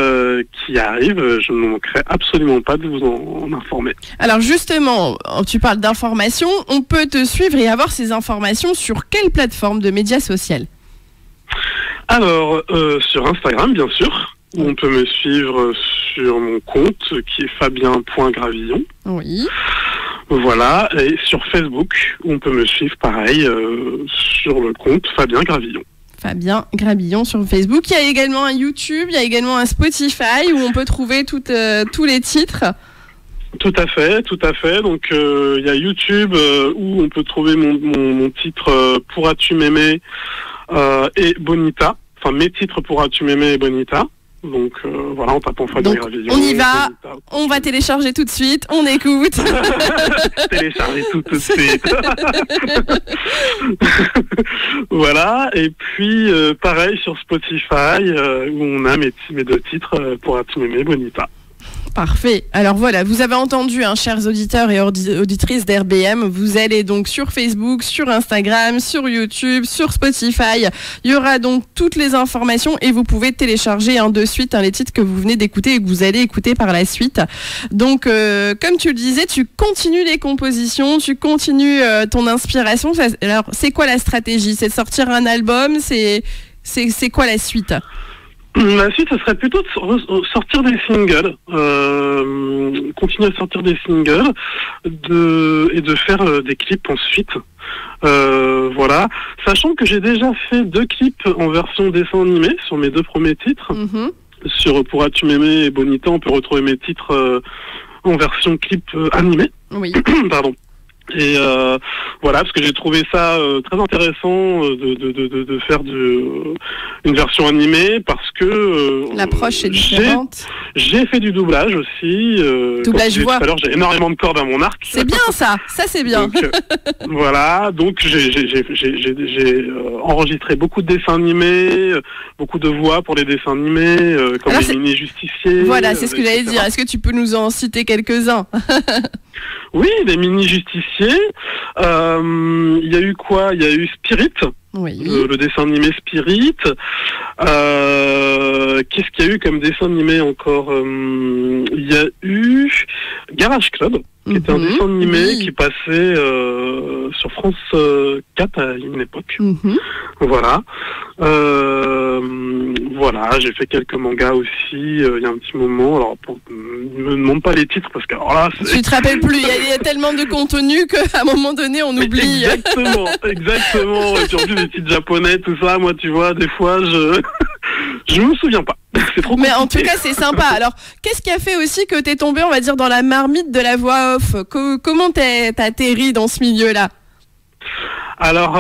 qui arrivent, je ne manquerai absolument pas de vous en informer. Alors justement, tu parles d'informations, on peut te suivre et avoir ces informations sur quelle plateforme de médias sociaux? Alors, sur Instagram, bien sûr, où on peut me suivre sur mon compte, qui est fabien.gravillon. Oui. Voilà, et sur Facebook, où on peut me suivre, pareil, sur le compte Fabien Gravillon. Fabien Gravillon sur Facebook. Il y a également un YouTube, il y a également un Spotify, où on peut trouver tous les titres. Tout à fait. Donc, il y a YouTube, où on peut trouver mon titre « Pourras-tu m'aimer ?» et Bonita, enfin mes titres Pourras-tu m'aimer et Bonita. Donc voilà, en tapant Fabien Gravillon. On y va, Bonita, on va télécharger tout de suite, on écoute. Télécharger tout de suite. Voilà, et puis pareil sur Spotify, où on a mes 2 titres Pourras-tu m'aimer, Bonita. Parfait. Alors voilà, vous avez entendu, chers auditeurs et auditrices d'RBM, vous allez donc sur Facebook, sur Instagram, sur YouTube, sur Spotify. Il y aura donc toutes les informations et vous pouvez télécharger de suite les titres que vous venez d'écouter et que vous allez écouter par la suite. Donc, comme tu le disais, tu continues les compositions, tu continues ton inspiration. Alors, c'est quoi la stratégie? C'est de sortir un album? C'est quoi la suite? La suite, ce serait plutôt de sortir des singles, continuer à sortir des singles et de faire des clips ensuite. Voilà, sachant que j'ai déjà fait 2 clips en version dessin animé sur mes 2 premiers titres. Sur Pourras-tu m'aimer et Bonita, on peut retrouver mes titres en version clip animé. Oui. Pardon. Et voilà, parce que j'ai trouvé ça très intéressant de faire une version animée parce que l'approche est différente. J'ai fait du doublage aussi. Doublage voix. Tout à l'heure, j'ai énormément de cordes à mon arc. C'est bien ça c'est bien. Donc, voilà, donc j'ai enregistré beaucoup de dessins animés, beaucoup de voix pour les dessins animés, comme les mini-justiciers. Voilà, c'est ce que j'allais dire. Est-ce que tu peux nous en citer quelques-uns? Oui, les mini-justiciers. Il y a eu quoi? Il y a eu Spirit. Oui. Le dessin animé Spirit. Qu'est-ce qu'il y a eu comme dessin animé encore? Il y a eu Garage Club, qui était un dessin animé qui passait sur France 4 à une époque. Voilà. Voilà, j'ai fait quelques mangas aussi il y a un petit moment. Alors, ne me demande pas les titres parce que alors là, tu te rappelles plus. Il y a tellement de contenu qu'à un moment donné, on oublie. Exactement. Et puis en plus, les titres japonais, tout ça, moi, tu vois, des fois, je me souviens pas. C'est trop compliqué. Mais en tout cas, c'est sympa. Alors, qu'est-ce qui a fait aussi que t'es tombé, on va dire, dans la marmite de la voix off? Comment t'as atterri dans ce milieu-là? Alors,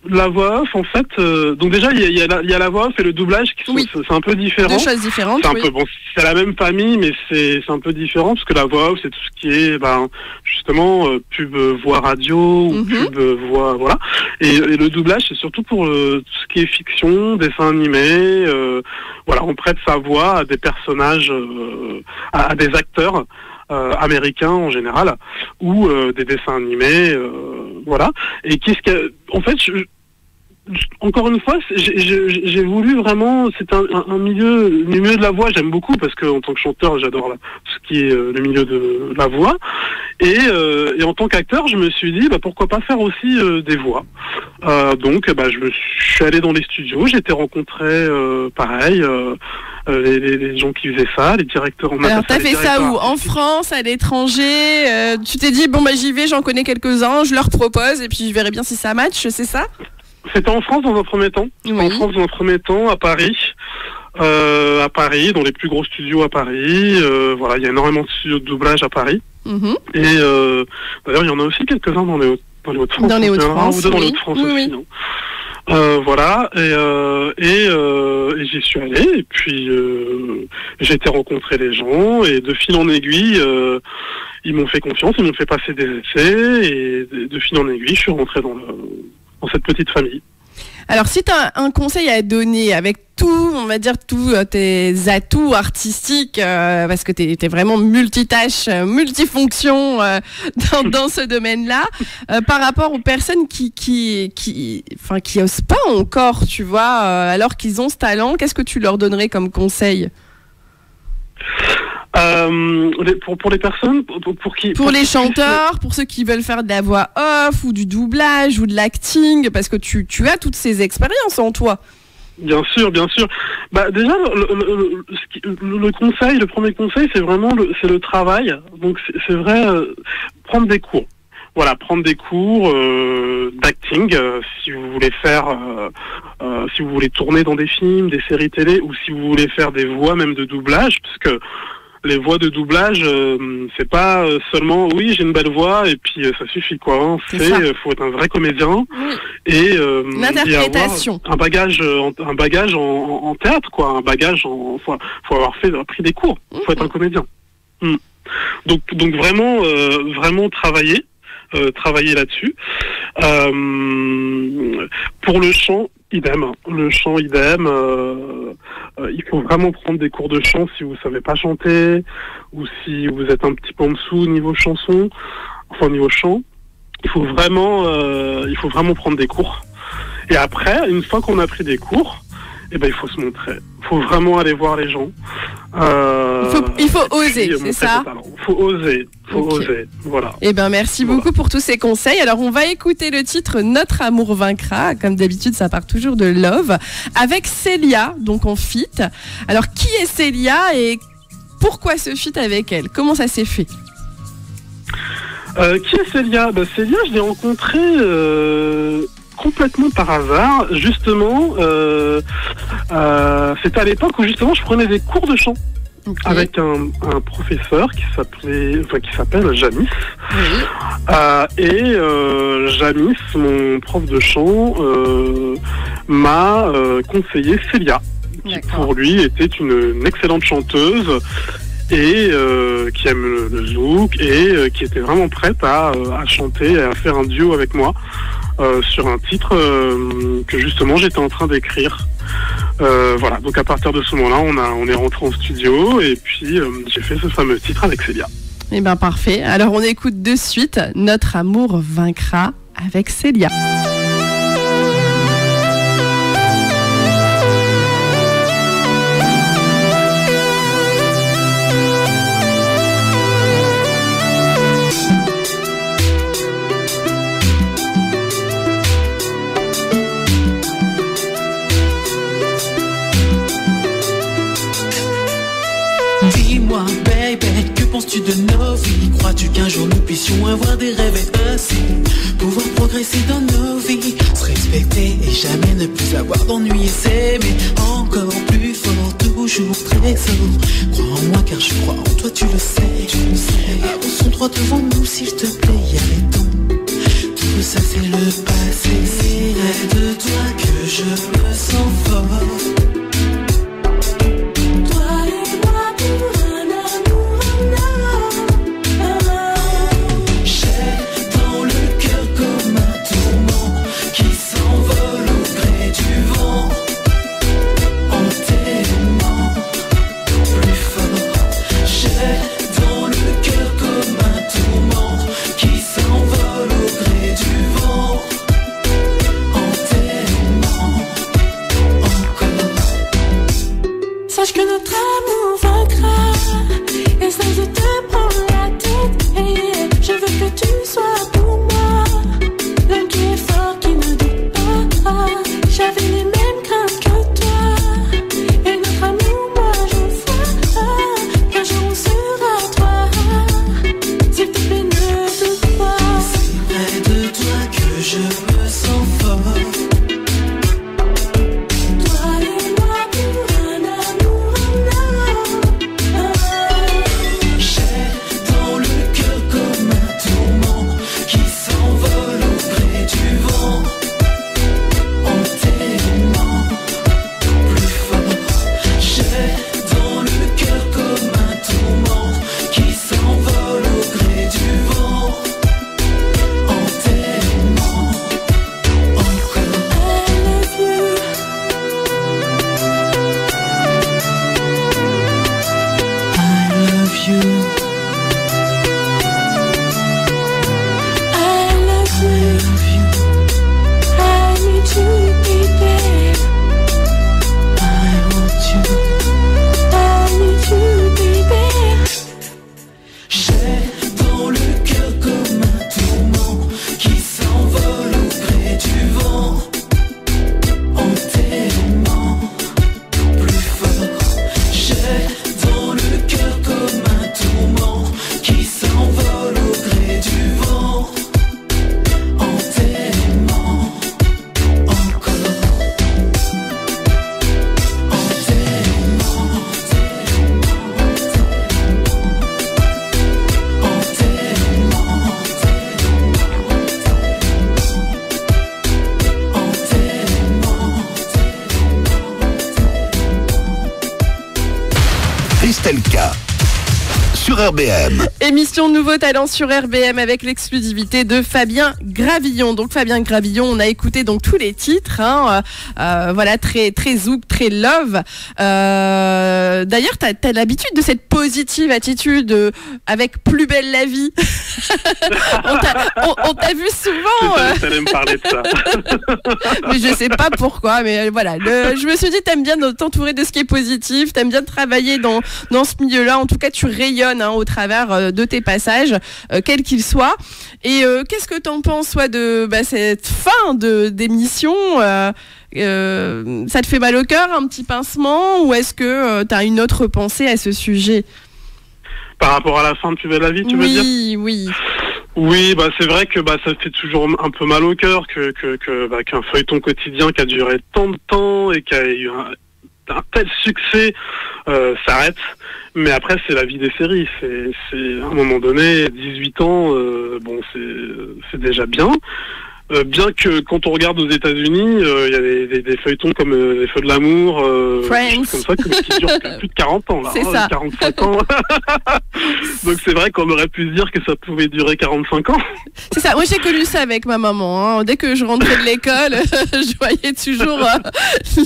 la voix off, en fait, donc déjà, il y a la voix off et le doublage qui sont, c'est un peu différent. Deux choses différentes, c'est un peu, bon, c'est la même famille, mais c'est un peu différent, parce que la voix off, c'est tout ce qui est, justement, pub voix radio, ou pub voix, voilà. Et le doublage, c'est surtout pour tout ce qui est fiction, dessin animé, voilà, on prête sa voix à des personnages, à des acteurs, américains en général, ou des dessins animés, voilà. Et en fait, encore une fois, j'ai voulu vraiment, c'est un milieu, le milieu de la voix, j'aime beaucoup parce que en tant que chanteur, j'adore ce qui est le milieu de la voix. Et en tant qu'acteur, je me suis dit, pourquoi pas faire aussi des voix. Donc, je suis allé dans les studios, j'ai été rencontré, pareil. Les gens qui faisaient ça, les directeurs. Alors t'as fait ça où? En France, à l'étranger? Tu t'es dit j'y vais, j'en connais quelques-uns, je leur propose et puis je verrai bien si ça match, c'est ça? C'était en France dans un premier temps. En France dans un premier temps, à Paris. Dans les plus gros studios à Paris. Voilà, il y a énormément de studios de doublage à Paris. Et d'ailleurs, il y en a aussi quelques-uns dans les Hauts-de-France. Dans les Hauts-de-France, dans les Hauts-de-France aussi. Voilà, et j'y suis allé, et puis j'ai été rencontrer les gens, et de fil en aiguille, ils m'ont fait confiance, ils m'ont fait passer des essais, et de fil en aiguille, je suis rentré dans cette petite famille. Alors, si tu as un conseil à donner avec tous tes atouts artistiques, parce que tu es vraiment multitâche, multifonction dans ce domaine-là, par rapport aux personnes qui osent pas encore, tu vois, alors qu'ils ont ce talent, qu'est-ce que tu leur donnerais comme conseil? Pour les personnes, pour les chanteurs, pour ceux qui veulent faire de la voix off ou du doublage ou de l'acting, parce que tu as toutes ces expériences en toi. Bien sûr. Déjà, le premier conseil, c'est vraiment le travail. Donc c'est vrai, prendre des cours. Voilà, prendre des cours d'acting, si vous voulez faire, si vous voulez tourner dans des films, des séries télé, ou si vous voulez faire des voix même de doublage, parce que les voix de doublage, c'est pas seulement j'ai une belle voix et puis ça suffit quoi. Hein. Faut être un vrai comédien et l'interprétation, avoir un bagage en théâtre quoi, un bagage faut avoir pris des cours. Faut être un comédien. Donc vraiment travailler là-dessus. Pour le chant, idem. Il faut vraiment prendre des cours de chant si vous savez pas chanter ou si vous êtes un petit peu en dessous niveau chanson, niveau chant. Il faut vraiment prendre des cours. Et après, une fois qu'on a pris des cours, il faut se montrer. Il faut vraiment aller voir les gens. Il faut oser, c'est ça? Il faut oser. Voilà. Merci beaucoup pour tous ces conseils. Alors, on va écouter le titre Notre amour vaincra. Comme d'habitude, ça part toujours de Love. Avec Célia, donc en feat. Alors, qui est Célia et pourquoi ce feat avec elle? Comment ça s'est fait? Qui est Célia? Célia, je l'ai rencontrée complètement par hasard. Justement, c'était à l'époque où justement je prenais des cours de chant. Okay. Avec un professeur qui s'appelle Jamis. Et Jamis, mon prof de chant, m'a conseillé Célia, qui pour lui était une excellente chanteuse et qui aime le zouk et qui était vraiment prête à chanter et à faire un duo avec moi sur un titre que justement j'étais en train d'écrire. Voilà, donc à partir de ce moment-là, on est rentré en studio et puis j'ai fait ce fameux titre avec Célia. Parfait. Alors on écoute de suite Notre amour vaincra avec Célia. Dis-moi, baby, que penses-tu de nos vies? Crois-tu qu'un jour nous puissions avoir des rêves et ainsi pouvoir progresser dans nos vies, se respecter et jamais ne plus avoir d'ennui et s'aimer encore plus fort, toujours présent? Crois en moi car je crois en toi, tu le sais. Avançons droit devant nous s'il te plaît, arrêtons. Tout ça c'est sur RBM. Émission Nouveau Talent sur RBM avec l'exclusivité de Fabien Gravillon. Donc Fabien Gravillon, on a écouté donc tous les titres, voilà, très zouk, très love. D'ailleurs, t'as l'habitude de cette positive attitude avec Plus belle la vie. on t'a vu souvent. T'allais me parler de ça. Mais je sais pas pourquoi, mais voilà. Je me suis dit, t'aimes bien t'entourer de ce qui est positif, t'aimes bien travailler dans ce milieu-là. En tout cas, tu rayonnes au travers de tes passages, quels qu'ils soient. Et qu'est-ce que t'en penses, toi, de cette fin d'émission ça te fait mal au cœur, un petit pincement, ou est-ce que t'as une autre pensée à ce sujet? Par rapport à la fin de Plus belle la vie, tu veux dire? Oui. Oui, c'est vrai que ça fait toujours un peu mal au cœur qu'un feuilleton quotidien qui a duré tant de temps et qui a eu un tel succès s'arrête. Mais après, c'est la vie des séries. C'est à un moment donné, 18 ans, c'est déjà bien. Bien que quand on regarde aux États-Unis, il y a des feuilletons comme Les Feux de l'amour, Friends, comme ça, qui durent plus de 40 ans, là, c'est ça. 45 ans. Donc c'est vrai qu'on aurait pu se dire que ça pouvait durer 45 ans. C'est ça. Moi, j'ai connu ça avec ma maman. Dès que je rentrais de l'école, je voyais toujours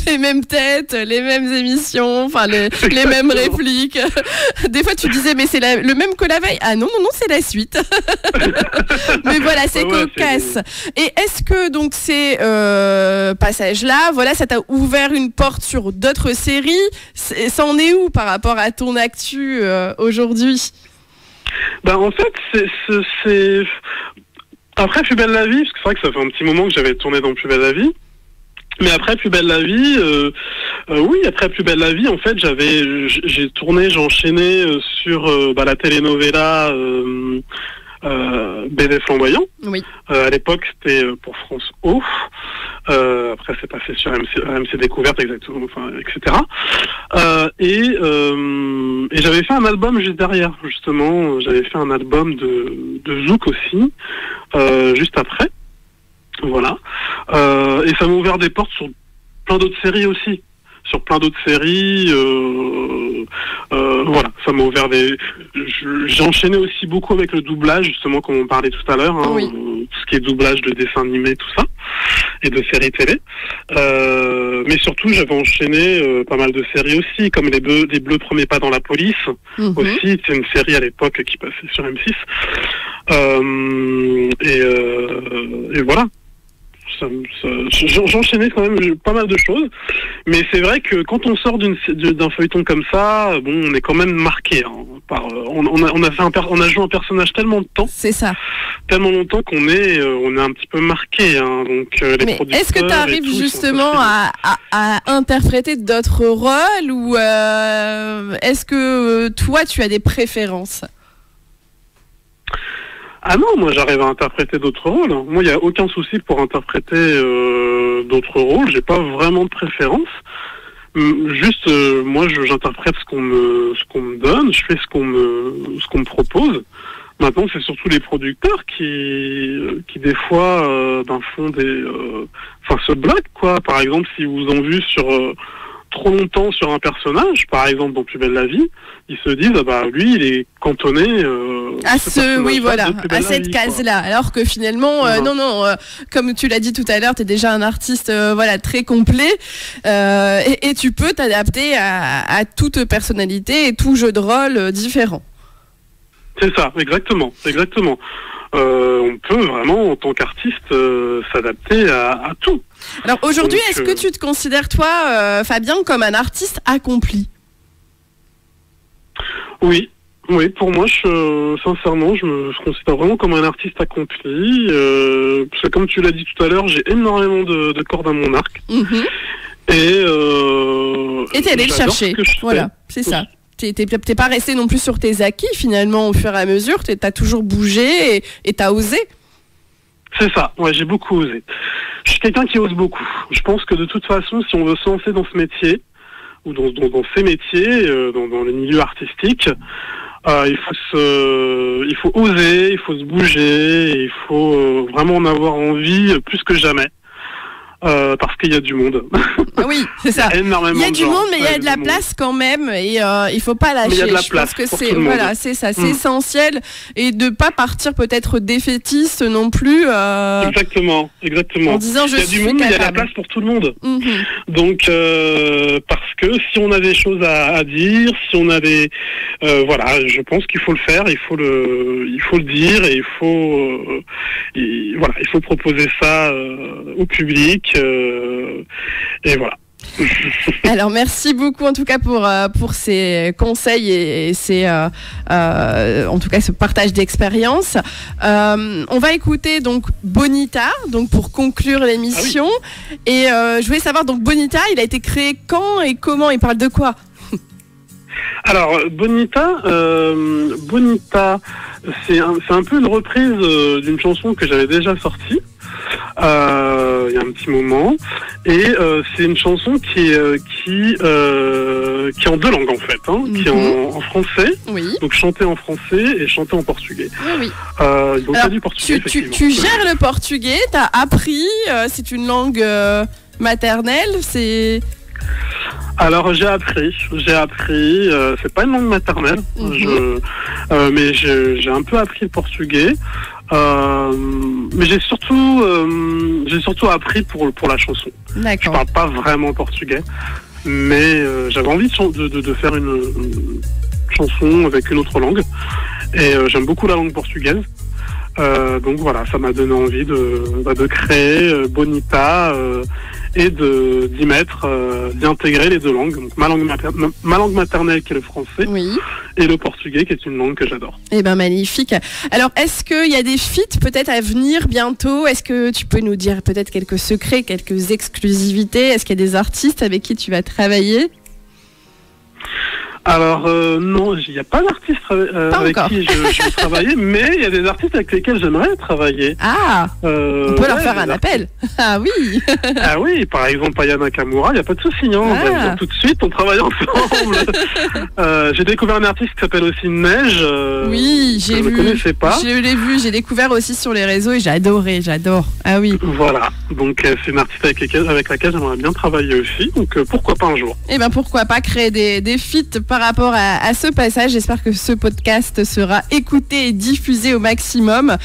les mêmes têtes, les mêmes émissions, enfin les mêmes répliques. Des fois, tu disais, mais c'est le même que la veille. Ah non, c'est la suite. Mais voilà, c'est cocasse. Et est-ce que donc ces passages-là, voilà, ça t'a ouvert une porte sur d'autres séries? Ça en est où par rapport à ton actu aujourd'hui? En fait, c'est... Après Plus belle la vie, parce que c'est vrai que ça fait un petit moment que j'avais tourné dans Plus belle la vie. Mais après Plus belle la vie, oui, après Plus belle la vie, en fait, j'ai enchaîné sur la telenovela Baiser flamboyant. Oui. À l'époque, c'était pour France O. Après, c'est passé sur MC Découverte, exactement, etc. Et j'avais fait un album juste derrière, justement. J'avais fait un album de zouk aussi, juste après. Voilà. Et ça m'a ouvert des portes sur plein d'autres séries aussi. Voilà, ça m'a ouvert j'ai enchaîné aussi beaucoup avec le doublage, justement, comme on parlait tout à l'heure, Oui. Tout ce qui est doublage de dessins animés, tout ça, et de séries télé. Mais surtout, j'avais enchaîné pas mal de séries aussi, comme les Bleus premiers pas dans la police, aussi, c'est une série à l'époque qui passait sur M6. Et voilà. J'enchaînais quand même pas mal de choses, mais c'est vrai que quand on sort d'un feuilleton comme ça, on est quand même marqué on a joué un personnage tellement de temps, c'est ça, tellement longtemps qu'on est un petit peu marqué, donc mais est-ce que tu arrives justement à interpréter d'autres rôles, ou est-ce que toi tu as des préférences? Ah non, moi j'arrive à interpréter d'autres rôles. Moi, il n'y a aucun souci pour interpréter d'autres rôles. J'ai pas vraiment de préférence. Juste, moi, j'interprète ce qu'on me donne. Je fais ce qu'on me propose. Maintenant, c'est surtout les producteurs qui des fois, font se bloquent, quoi. Par exemple, si vous en vu sur trop longtemps sur un personnage, par exemple dans Plus belle la vie, ils se disent lui il est cantonné à cette case-là, alors que finalement non, comme tu l'as dit tout à l'heure, tu es déjà un artiste très complet, et tu peux t'adapter à toute personnalité et tout jeu de rôle différent. C'est ça, exactement. On peut vraiment, en tant qu'artiste, s'adapter à tout. Alors aujourd'hui, est-ce que tu te considères, toi, Fabien, comme un artiste accompli? Oui, pour moi, sincèrement, je me considère vraiment comme un artiste accompli. Parce que comme tu l'as dit tout à l'heure, j'ai énormément de cordes à mon arc. Et t'es allé le chercher, voilà, c'est ça. T'es pas resté non plus sur tes acquis, finalement, au fur et à mesure. T'as toujours bougé et t'as osé. C'est ça, ouais, j'ai beaucoup osé. Je suis quelqu'un qui ose beaucoup. Je pense que de toute façon, si on veut se lancer dans ce métier, ou dans ces métiers, dans les milieux artistiques, il faut oser, il faut se bouger, il faut vraiment en avoir envie plus que jamais. parce qu'il y a du monde. Oui, c'est ça. Il y a énormément Il y a de du gens. monde, mais il y a de la place quand même, et il faut pas lâcher. Mais il y a de la Je place pense que pour c'est tout le monde. voilà, c'est ça, c'est essentiel, et de pas partir peut-être défaitiste non plus. Exactement. En disant je il y a suis du monde, mais il y a de la capable. place pour tout le monde. Mhm. Donc, parce que si on a des choses à dire, si on a des, voilà, je pense qu'il faut le faire, il faut le dire, et voilà, il faut proposer ça au public, et voilà. Alors merci beaucoup en tout cas pour ces conseils et ces en tout cas ce partage d'expérience. On va écouter donc Bonita donc pour conclure l'émission. Et je voulais savoir donc Bonita, il a été créé quand et comment, il parle de quoi? Alors Bonita, c'est un peu une reprise d'une chanson que j'avais déjà sortie il y a un petit moment, et c'est une chanson qui est en deux langues en fait, qui est en français, donc chantée en français et chantée en portugais. Oui. Donc alors, du portugais, tu gères le portugais, t'as appris, c'est une langue maternelle, c'est... Alors j'ai appris, c'est pas une langue maternelle, mais j'ai un peu appris le portugais, mais j'ai surtout appris pour la chanson. D'accord. Je parle pas vraiment portugais, mais j'avais envie de faire une chanson avec une autre langue, et j'aime beaucoup la langue portugaise. Donc voilà, ça m'a donné envie de créer Bonita et d'y mettre, d'intégrer les deux langues. Donc ma langue maternelle qui est le français, et le portugais qui est une langue que j'adore. Eh ben magnifique. Alors est-ce qu'il y a des feats peut-être à venir bientôt? Est-ce que tu peux nous dire peut-être quelques secrets, quelques exclusivités? Est-ce qu'il y a des artistes avec qui tu vas travailler? Alors non, il n'y a pas d'artiste avec qui je vais travailler, mais il y a des artistes avec lesquels j'aimerais travailler. Ah, on peut leur faire un appel. Ah oui. Ah oui, par exemple Aya Nakamura, il n'y a pas de souci, on va le dire tout de suite, on travaille ensemble. J'ai découvert un artiste qui s'appelle aussi Neige. Oui, j'ai vu. Je ne connaissais pas. Je l'ai vu, j'ai découvert aussi sur les réseaux et j'adore. Ah oui. Voilà, donc c'est une artiste avec laquelle j'aimerais bien travailler aussi, donc pourquoi pas un jour. Eh ben pourquoi pas créer des feats par rapport à ce passage. J'espère que ce podcast sera écouté et diffusé au maximum.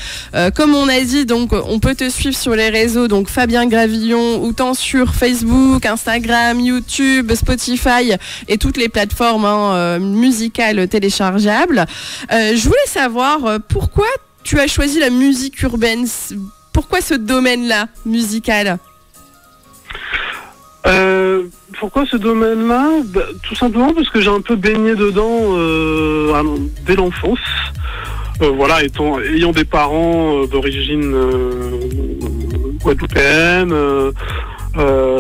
Comme on a dit, donc on peut te suivre sur les réseaux, donc Fabien Gravillon, autant sur Facebook, Instagram, YouTube, Spotify et toutes les plateformes musicales téléchargeables. Je voulais savoir pourquoi tu as choisi la musique urbaine. Pourquoi ce domaine-là musical? Pourquoi ce domaine-là? Tout simplement parce que j'ai un peu baigné dedans dès l'enfance. Voilà, ayant des parents d'origine guadeloupéenne,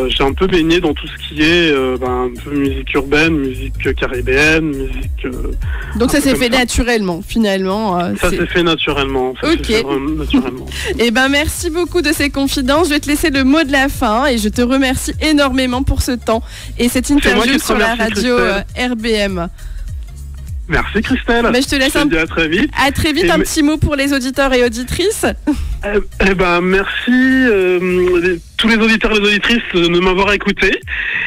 j'ai un peu baigné dans tout ce qui est un peu musique urbaine, musique caribéenne, musique... Donc ça s'est fait naturellement, finalement. Ça s'est fait naturellement. Ok. Eh ben merci beaucoup de ces confidences. Je vais te laisser le mot de la fin et je te remercie énormément pour ce temps et cette interview sur la radio RBM. Merci Christelle. Mais je te laisse dis à très vite. À très vite. Petit mot pour les auditeurs et auditrices. Eh ben merci tous les auditeurs et les auditrices de m'avoir écouté,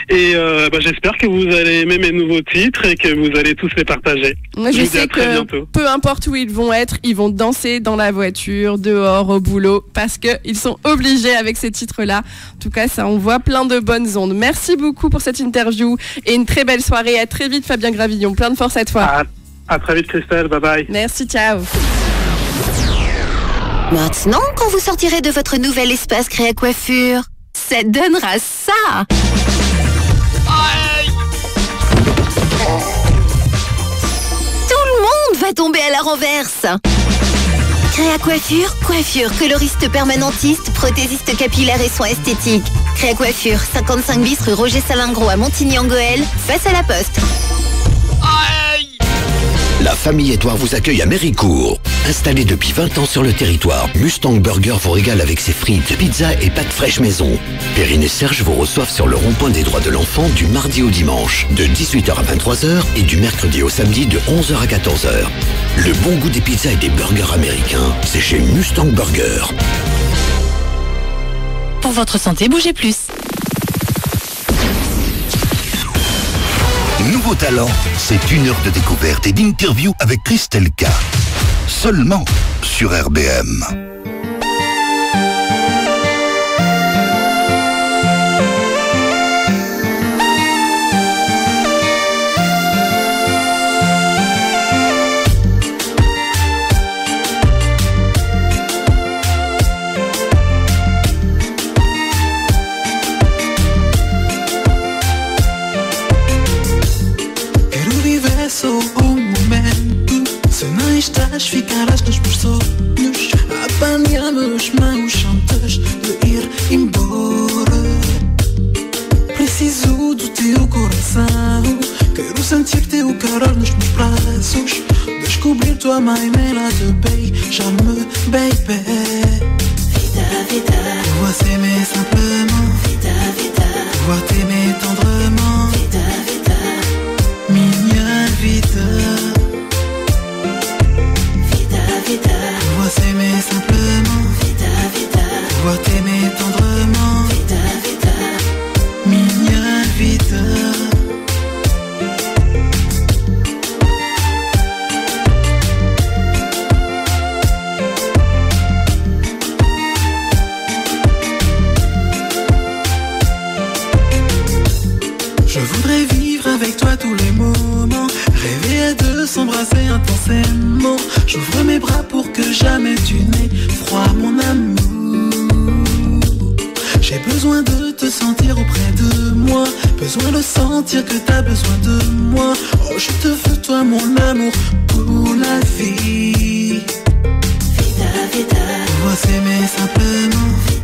et j'espère que vous allez aimer mes nouveaux titres et que vous allez tous les partager. Moi je sais que peu importe où ils vont être, ils vont danser dans la voiture, dehors, au boulot, parce qu'ils sont obligés avec ces titres-là. En tout cas, ça envoie plein de bonnes ondes. Merci beaucoup pour cette interview et une très belle soirée. À très vite Fabien Gravillon. Plein de force à toi. À très vite Christelle, bye bye. Merci, ciao. Maintenant, quand vous sortirez de votre nouvel espace Créa Coiffure, ça donnera ça. Tout le monde va tomber à la renverse. Créa Coiffure, coiffure, coloriste permanentiste, prothésiste capillaire et soins esthétiques. Créa Coiffure, 55 bis rue Roger Salingro à Montigny-en-Goël, face à la Poste. La famille Édouard vous accueille à Méricourt. Installé depuis 20 ans sur le territoire, Mustang Burger vous régale avec ses frites, pizzas et pâtes fraîches maison. Perrine et Serge vous reçoivent sur le rond-point des droits de l'enfant du mardi au dimanche, de 18h à 23h et du mercredi au samedi de 11h à 14h. Le bon goût des pizzas et des burgers américains, c'est chez Mustang Burger. Pour votre santé, bougez plus. Nouveau talent, c'est une heure de découverte et d'interview avec Christelle K. Seulement sur RBM. Estás, ficarás nos meus sonhos. Apanhamos as mãos juntas de ir embora. Preciso do teu coração. Quero sentir teu calor nos meus braços. Descobrir tua maneira de beijar-me, baby. Vida, vida. Dois t'aimer simplement. Vida, vida. Dois t'aimer tendrement. Vida, vida. Minha vida. Dois t'aimer simplement. Vida, vida. Dois t'aimer tendrement. Vida, vida. Minha vida. Je voudrais vivre avec toi tous les moments. Rêver à deux, s'embrasser intensément. J'ouvre mes bras pour que jamais tu n'aies froid, mon amour. J'ai besoin de te sentir auprès de moi. Besoin de sentir que t'as besoin de moi. Oh, je te veux, toi, mon amour, pour la vie. Vida, vida. Dois s'aimer simplement.